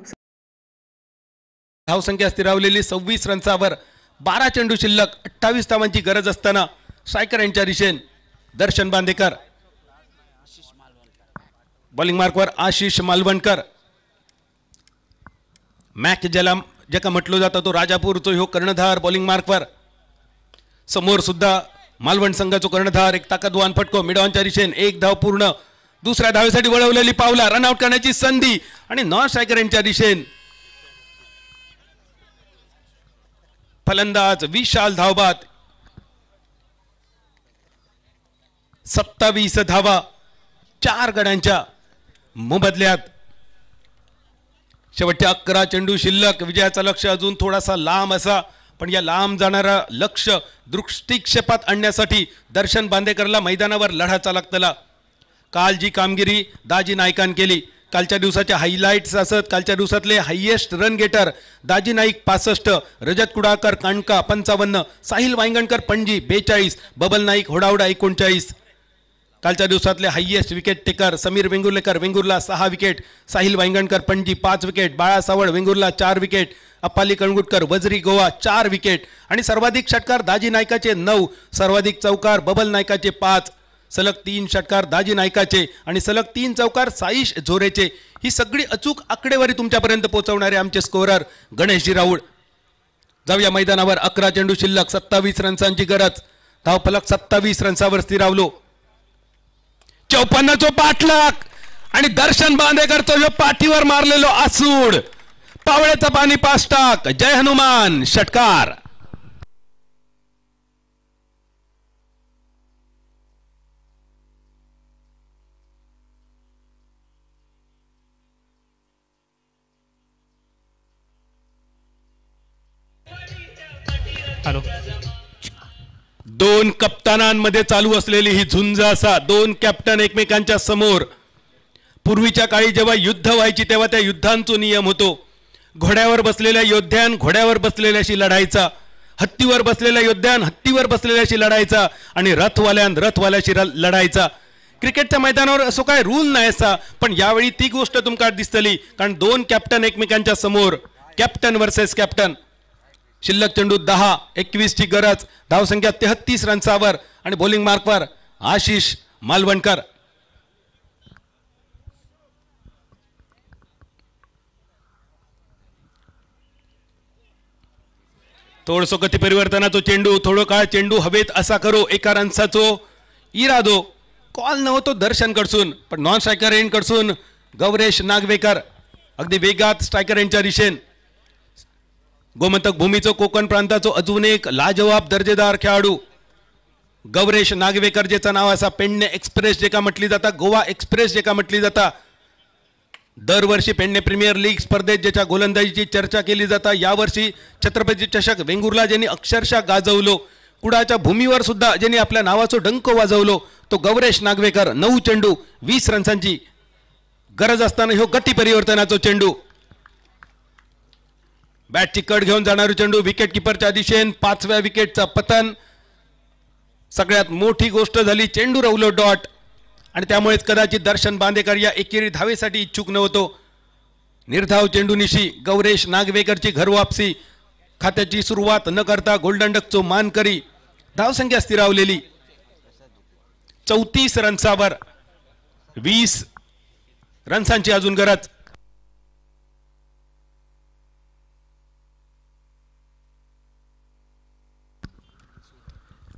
धावसंख्या स्थिरावलेली 26 रन्सावर 12 चेंडू शिल्लक 28 धावांची गरज असताना स्ट्रायकर यांच्या दिशेन दर्शन बांदेकर, बॉलिंग मार्कवर आशिष मालवणकर, मॅक ज्याका म्हटलं जातं तो राजापूरचो ह्यो कर्णधार बॉलिंग मार्कवर. समोर सुद्धा मालवण संघाचो कर्णधार एक ताकदवान फटको मिड ऑनच्या दिशेन 1 धाव पूर्ण. दुसऱ्या धावेसाठी वळवलेली पावला, रनआउट करण्याची संधी आणि नॉन स्ट्रायकर यांच्या दिशेन फलंदाज विशाल धावबाद. 27 धावा 4 गड्यांच्या मोबदल्यात. शेवटच्या 11 चेंडू शिल्लक. विजयाचा लक्ष अजून थोडासा लांब असा, पण या लांब जाणारा लक्ष दृष्टिक्षेपात आणण्यासाठी दर्शन बांदेकरला मैदानावर लढाचा लागतला. काल जी कामगिरी दाजी नाईकान केली, कालच्या दिवसाच्या हायलाइट्स असत. कालच्या दिवसातले हायेस्ट रन गेटर दाजी नाईक 65, रजत कुडाळकर काणका 55, साहिल वांगणकर पणजी 42, बबल नाईक होडावडा 39. कालच्या दिवसातले highest wicket taker Sameer Vengurlekar Vengurla 6 wicket, Sahil Wangankar Panaji 5 wicket, बाळा सावळ वेंगुर्ला 4 विकेट, अप्पाली कणगुटकर वजरी गोवा 4 विकेट आणि सर्वाधिक षटकार दाजी नाईकाचे 9, सर्वाधिक चौकार बबल नाईकाचे 5, सलग 3 षटकार दाजी नाईकाचे आणि सलग 3 चौकार साईश झोरेचे. ही सगळी अचूक आकडेवारी तुमच्यापर्यंत पोहोचवणारे आमचे स्कोरर गणेशजी राऊळ. जाऊया मैदानावर. 11 चेंडू शिल्लक, 27 रन्सांची गरज. धावफलक 27 रन्सावर स्थिरावलो. 54चो पाठलाग आणि दर्शन बांदेकरचो जो पाठीवर मारलेलो आसूड, पावळ्याचा पाणी 5 टाक. जय हनुमान. षटकार. हॅलो. 2 कप्तानांमध्ये चालू असलेली ही झुंज असा. 2 कॅप्टन एकमेकांच्या समोर. पूर्वीच्या काळी जेव्हा युद्ध व्हायची तेव्हा त्या युद्धांचा नियम होतो. घोड्यावर बसलेल्या योद्ध्यान घोड्यावर बसलेल्याशी लढायचा, हत्तीवर बसलेल्या योद्ध्यान हत्तीवर बसलेल्याशी लढायचा आणि रथवाल्यान रथवाल्याशी लढायचा. क्रिकेटच्या मैदानावर असो काय रूल नाही असा, पण यावेळी ती गोष्ट तुमका दिसतली, कारण 2 कॅप्टन एकमेकांच्या समोर. Captain versus captain. शिल्लक चेंडू 10, 21 ची गरज. धावसंख्या 33 रन्सावर आणि बॉलिंग मार्कवर आशिष मालवणकर. थोडसो गती परिवर्तनाचो चेंडू, थोडो काळ चेंडू हवेत असा करो. 1 रन्साचो इरादो. कॉल नव्हतो दर्शन कडसून, पण नॉन स्ट्रायकर एंड कडसून गौरेश नागवेकर अगदी वेगात स्ट्रायकर यांच्या दिशेन. गोमंतक भूमीचो कोकण प्रांताचो अजून एक लाजवाब दर्जेदार खेळाडू गौरेश नागवेकर, ज्याचं नाव असा पेडणे एक्सप्रेस जेका म्हटली जाता, गोवा एक्सप्रेस जेका म्हटली जाता. दरवर्षी पेडणे प्रीमियर लीग स्पर्धेत ज्याच्या गोलंदाजीची चर्चा केली जाता, यावर्षी छत्रपती चषक वेंगुर्ला ज्यांनी अक्षरशः गाजवलो, कुडाच्या भूमीवर सुद्धा ज्यांनी आपल्या नावाचो डंक वाजवलो, तो गौरेश नागवेकर. 9 चेंडू 20 रन्सांची गरज असताना ह्यो गती परिवर्तनाचो चेंडू. बॅटची कट घेऊन जाणारा चेंडू विकेट किपरच्या दिशेन. 5व्या विकेटचा पतन. सगळ्यात मोठी गोष्ट झाली, चेंडू रवलो डॉट आणि त्यामुळेच कदाचित दर्शन बांदेकर या एकेरी धावेसाठी इच्छुक नव्हतो. निर्धाव चेंडूनिशी गौरेश नागवेकरची घरवापसी, खात्याची सुरुवात न करता गोल्डन डकचो मानकरी, धावसंख्या स्थिरावलेली 34 रन्सावर, 20 रन्सांची अजून गरज.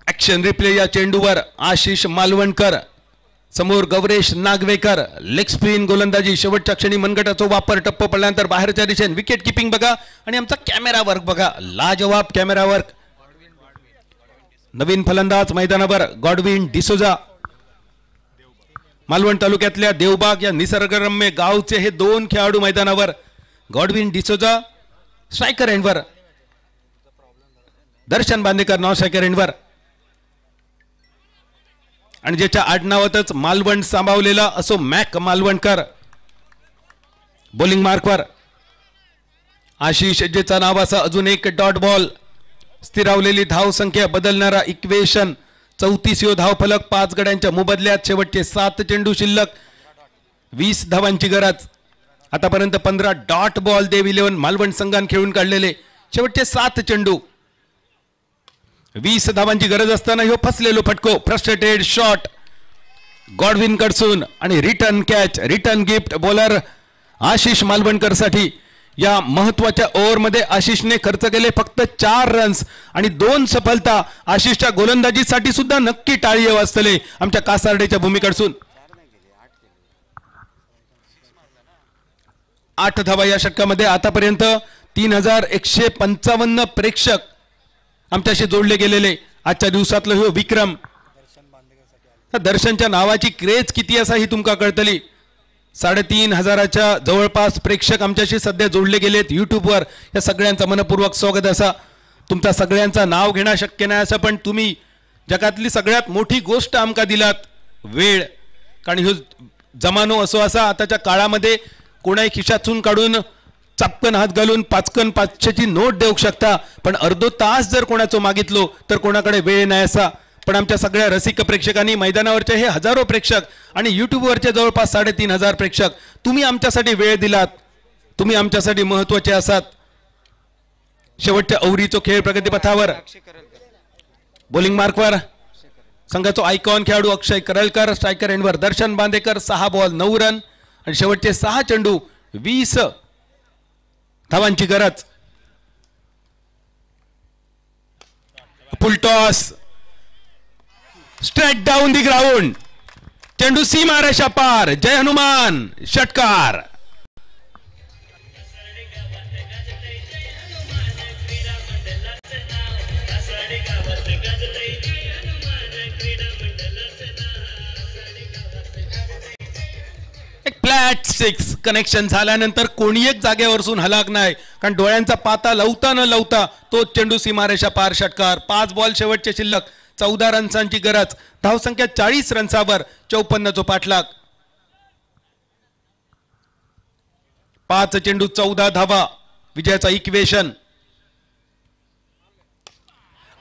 ऍक्शन रिप्ले या चेंडूवर आशिष मालवणकर, समोर गौरेश नागवेकर, लेग स्पिन गोलंदाजी, शेवटच्या क्षणी मनगटाचा वापर, टप्प पडल्यानंतर बाहेरच्या दिशेने विकेट किपिंग बघा आणि आमचा कॅमेरा वर्क बघा, लाजवाब कॅमेरा वर्क. नवीन फलंदाज मैदानावर गॉडविन डिसोजा, मालवण तालुक्यातल्या देवबाग या निसर्गरम्य गावचे हे 2 खेळाडू मैदानावर. गॉडविन डिसोजा स्ट्रायकर एंडवर, दर्शन बांदेकर नॉन स्ट्रायकर एंडवर, आणि ज्याच्या आडनावातच मालवण सांभावलेला असो मॅक मालवणकर बॉलिंग मार्कवर. आशिष ज्याचा नाव असा अजून एक डॉट बॉल, स्थिरावलेली धाव संख्या बदलणारा इक्वेशन, 34 धाव फलक, 5 गड्यांच्या मोबदल्यात शेवटचे 7 चेंडू शिल्लक, 20 धावांची गरज. आतापर्यंत 15 डॉट बॉल देव 11 मालवण संघान खेळून काढलेले, शेवटचे 7 चेंडू, 20 धावांची गरज असताना ह्यो फसलेलो फटको, फ्रस्ट्रेटेड शॉट गॉडविन कडसून आणि return catch, return gift bowler Ashish Malvankar साठी. या महत्वाच्या ओव्हरमध्ये आशिषने खर्च केले फक्त 4 रन्स आणि 2 सफलता. आशिषच्या गोलंदाजीसाठी सुद्धा नक्की टाळी वाजतले आमच्या कासार्डेच्या भूमीकडसून. 8 धावा या षटकामध्ये. आतापर्यंत 3155 प्रेक्षक आमच्याशी जोडले गेलेले. आजच्या दिवसातलं हो विक्रम. दर्शनच्या नावाची क्रेज किती असा ही तुमका कळतली. 3500च्या जवळपास प्रेक्षक आमच्याशी सध्या जोडले गेलेत युट्यूबवर. या सगळ्यांचा मनपूर्वक स्वागत असा. तुमचा सगळ्यांचा नाव घेणं शक्य नाही असं, पण तुम्ही जगातली सगळ्यात मोठी गोष्ट आमका दिलात, वेळ. कारण ह्यो जमानो असो असा, आताच्या काळामध्ये कोणाही खिशातून काढून चपकन हात घालून 500ची नोट देऊ शकता, पण अर्धो तास जर कोणाचं मागितलो तर कोणाकडे वेळ नाही असा. पण आमच्या सगळ्या रसिक प्रेक्षकांनी, मैदानावरचे हे हजारो प्रेक्षक आणि युट्यूबवरचे जवळपास 3500 प्रेक्षक, तुम्ही आमच्यासाठी वेळ दिलात, तुम्ही आमच्यासाठी महत्वाचे असात. शेवटच्या ओव्हरीचो खेळ प्रगतीपथावर. बॉलिंग मार्कवर संघाचो आयकॉन खेळाडू अक्षय करलकर, स्ट्रायकर एंडवर दर्शन बांदेकर, 6 बॉल 9 रन आणि शेवटचे 6 चेंडू 20 धावांची गरज. Full toss straight down the ground, चेंडू सीमा रेषा पार, जय हनुमान षटकार. एक फ्लॅट 6 कनेक्शन झाल्यानंतर कोणी एक जागेवरसून हलाक नाही, कारण डोळ्यांचा पाता लवता न लवता तो चेंडू सीमारेषा पार षटकार. 5 बॉल शेवटचे शिल्लक, 14 रन्सांची गरज, धावसंख्या 40 रन्सावर, 54 पाठलाग. 5 चेंडू 14 धावा, विजयाचा इक्वेशन.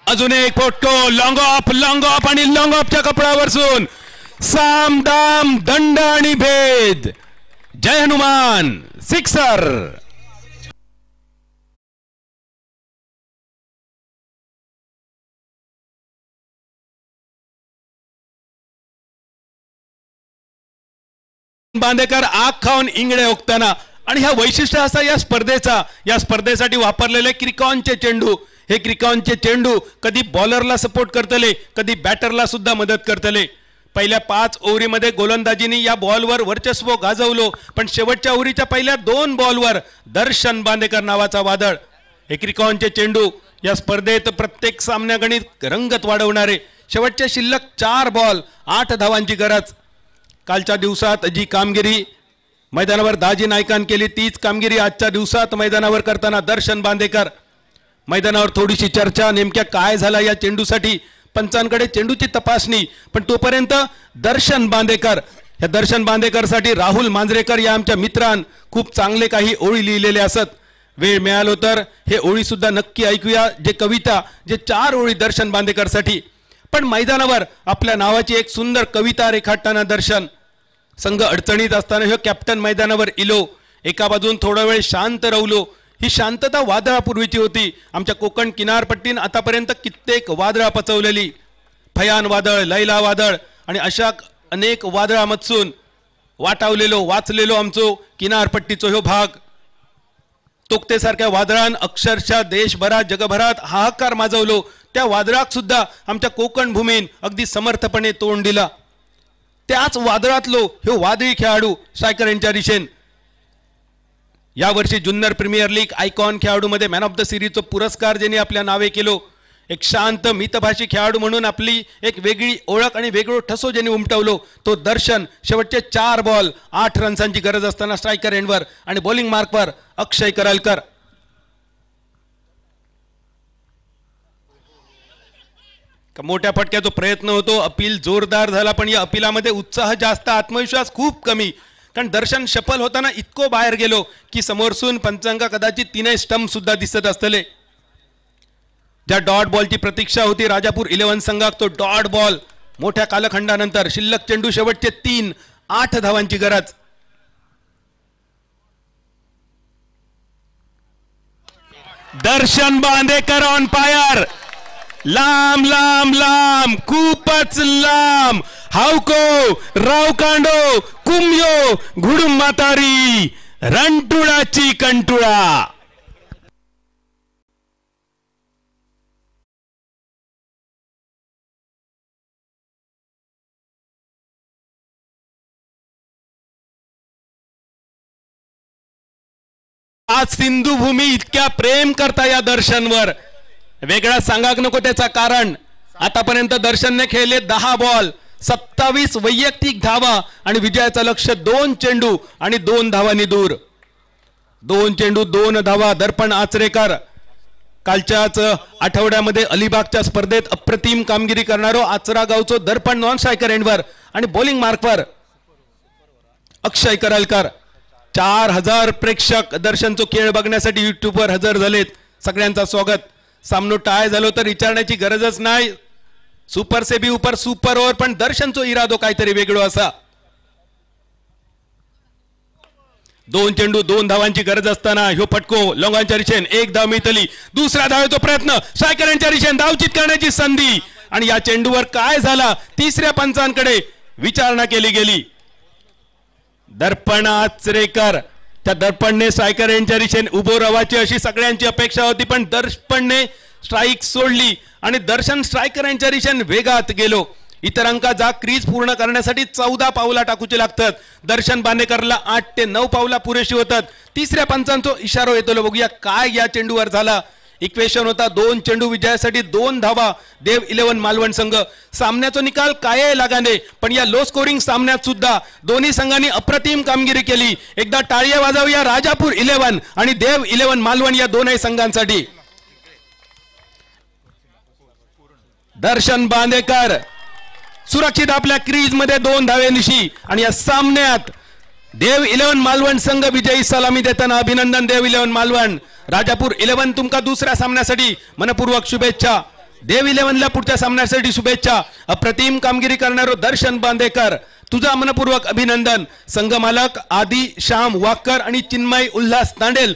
अजून एक फोटो, लॉंग ऑफ आणि लॉंग ऑफच्या कपड्यावरसून साम दाम दंड आणि भेद, जय हनुमान सिक्सर. बांदेकर आग खाऊन इंगळे ओकताना. आणि ह्या वैशिष्ट्य असा या स्पर्धेचा, या स्पर्धेसाठी वापरलेले क्रिकॉनचे चेंडू. हे क्रिकॉनचे चेंडू कधी बॉलरला सपोर्ट करतले, कधी बॅटरला सुद्धा मदत करतले. पहिल्या 5 ओव्हरीमध्ये गोलंदाजीने या बॉलवर वर्चस्व गाजवलो, पण शेवटच्या ओव्हरीच्या पहिल्या 2 बॉलवर दर्शन बांदेकर नावाचा वादळ. हे क्रिकॉनचे चेंडू या स्पर्धेत प्रत्येक सामन्यागणित रंगत वाढवणारे. शेवटचे शिल्लक 4 बॉल 8 धावांची गरज. कालच्या दिवसात जी कामगिरी मैदानावर दाजी नायकान केली, तीच कामगिरी आजच्या दिवसात मैदानावर करताना दर्शन बांदेकर. मैदानावर थोडीशी चर्चा, नेमक्या काय झाला या चेंडूसाठी, पंचांकडे चेंडूची तपासणी. पण तोपर्यंत दर्शन बांदेकर, या दर्शन बांदेकर साठी राहुल मांजरेकर या आमच्या मित्रांन खूप चांगले काही ओळी लिहिलेले असत. वेळ मिळालो तर हे ओळी सुद्धा नक्की ऐकूया. जे कविता, जे 4 ओळी दर्शन बांदेकर साठी. पण मैदानावर आपल्या नावाची एक सुंदर कविता रेखाटताना दर्शन. संघ अडचणीत असताना हे कॅप्टन मैदानावर इलो. एका बाजून थोडा वेळ शांत राहिलो. ही शांतता वादळापूर्वीची होती. आमच्या कोकण किनारपट्टीन आतापर्यंत कित्येक वादळा पचवलेली. फयान वादळ, लैला वादळ आणि अशा अनेक वादळामधसून वाटावलेलो वाचलेलो आमचो किनारपट्टीचो ह्यो भाग. तोक्तेसारख्या वादळान अक्षरशः देशभरात जगभरात हाहाकार माजवलो. त्या वादळाक सुद्धा आमच्या कोकण भूमीन अगदी समर्थपणे तोंड दिला. त्याच वादळातलो ह्यो वादळी खेळाडू स्ट्रायकर यांच्या दिशेन यावर्षी जुन्नर प्रीमियर लीग आयकॉन खेळाडूमध्ये मॅन ऑफ द सिरीजचा पुरस्कार ज्यांनी आपल्या नावे केलो. एक शांत मितभाषी खेळाडू म्हणून आपली एक वेगळी ओळख आणि वेगळो ठसो ज्यांनी उमटवलो तो दर्शन. शेवटचे 4 बॉल 8 रन्सांची गरज असताना स्ट्रायकर एंडवर आणि बॉलिंग मार्कवर अक्षय करालकर. मोठ्या फटक्याचा प्रयत्न होतो. अपील जोरदार झाला पण या अपिलामध्ये उत्साह जास्त, आत्मविश्वास खूप कमी. कारण दर्शन सफल होताना इतको बाहेर गेलो की समोरसून पंचांका कदाचित 3 स्टंप सुद्धा दिसत असतले. ज्या डॉट बॉलची प्रतीक्षा होती राजापूर 11 संघाक तो डॉट बॉल मोठ्या कालखंडानंतर शिल्लक चेंडू शेवटचे 3 8 धावांची गरज. दर्शन बांदेकर ऑन फायर. लांब लांब लांब खूपच लांब. हावको रावकांडो कुमयो घुडुम मातारी रणटुळाची कंटुळा. आज सिंधुभूमी इतक्या प्रेम करता या दर्शनवर वेगळा सांगाक नको त्याचा कारण. आतापर्यंत दर्शनने खेळले 10 बॉल 27 वैयक्तिक धावा आणि विजयाचं लक्ष्य 2 चेंडू आणि 2 धावांनी दूर. 2 चेंडू 2 धावा. दर्पण आचरेकर कालच्याच आठवड्यामध्ये अलिबागच्या स्पर्धेत अप्रतिम कामगिरी करणारो आचरा गावचो दर्पण नॉन स्ट्रायकर एंडवर आणि बॉलिंग मार्कवर अक्षय करालकर. 4000 प्रेक्षक दर्शनचो खेळ बघण्यासाठी युट्यूबवर हजर झालेत. सगळ्यांचं स्वागत. सामनो टाय झालो तर विचारण्याची गरजच नाही. सुपर से भी ऊपर सुपर ओव्हर पण दर्शनचो इरादो काहीतरी वेगळो असा. 2 चेंडू 2 धावांची गरज असताना ह्यो फटको लोंगांच्या दिशेन 1 धाव मिळतली. दुसरा धावेचा प्रयत्न स्ट्रायकर यांच्या दिशेन धावचित करण्याची संधी आणि या चेंडूवर काय झाला 3ऱ्या पंचांकडे विचारणा केली गेली. दर्पण आचरेकर त्या दर्पणने स्ट्रायकर यांच्या दिशेने उभो राहायची अशी सगळ्यांची अपेक्षा होती पण दर्पणने स्ट्राईक सोडली आणि दर्शन स्ट्रायकर यांच्या दिशेने वेगात गेलो. इतरांका जा क्रीज पूर्ण करण्यासाठी 14 पावला टाकूचे लागतात. दर्शन बांदेकरला 8 ते 9 पावला पुरेशी होतात. 3ऱ्या पंचांचा इशारा येतो. बघूया काय या चेंडूवर झाला. इक्वेशन होता 2 चेंडू विजयासाठी 2 धावा. देव 11 मालवण संघ. सामन्याचा निकाल काय लागाने पण या लो स्कोरिंग सामन्यात सुद्धा दोन्ही संघांनी अप्रतिम कामगिरी केली. एकदा टाळ्या वाजवूया राजापूर 11 आणि देव 11 मालवण या दोनही संघांसाठी. दर्शन बांदेकर सुरक्षित आपल्या क्रीज मध्ये 2 धावेनिशी आणि या सामन्यात देव 11 मालवण संघ विजयी सलामी देताना अभिनंदन. देव 11 मालवण. राजापूर 11 तुमका दुसऱ्या सामन्यासाठी मनपूर्वक शुभेच्छा. देव 11ला पुढच्या सामन्यासाठी शुभेच्छा. अप्रतिम कामगिरी करणारो दर्शन बांदेकर तुझा मनपूर्वक अभिनंदन. संघ मालक आदी श्याम वाकर आणि चिन्मय उल्हास तांडेल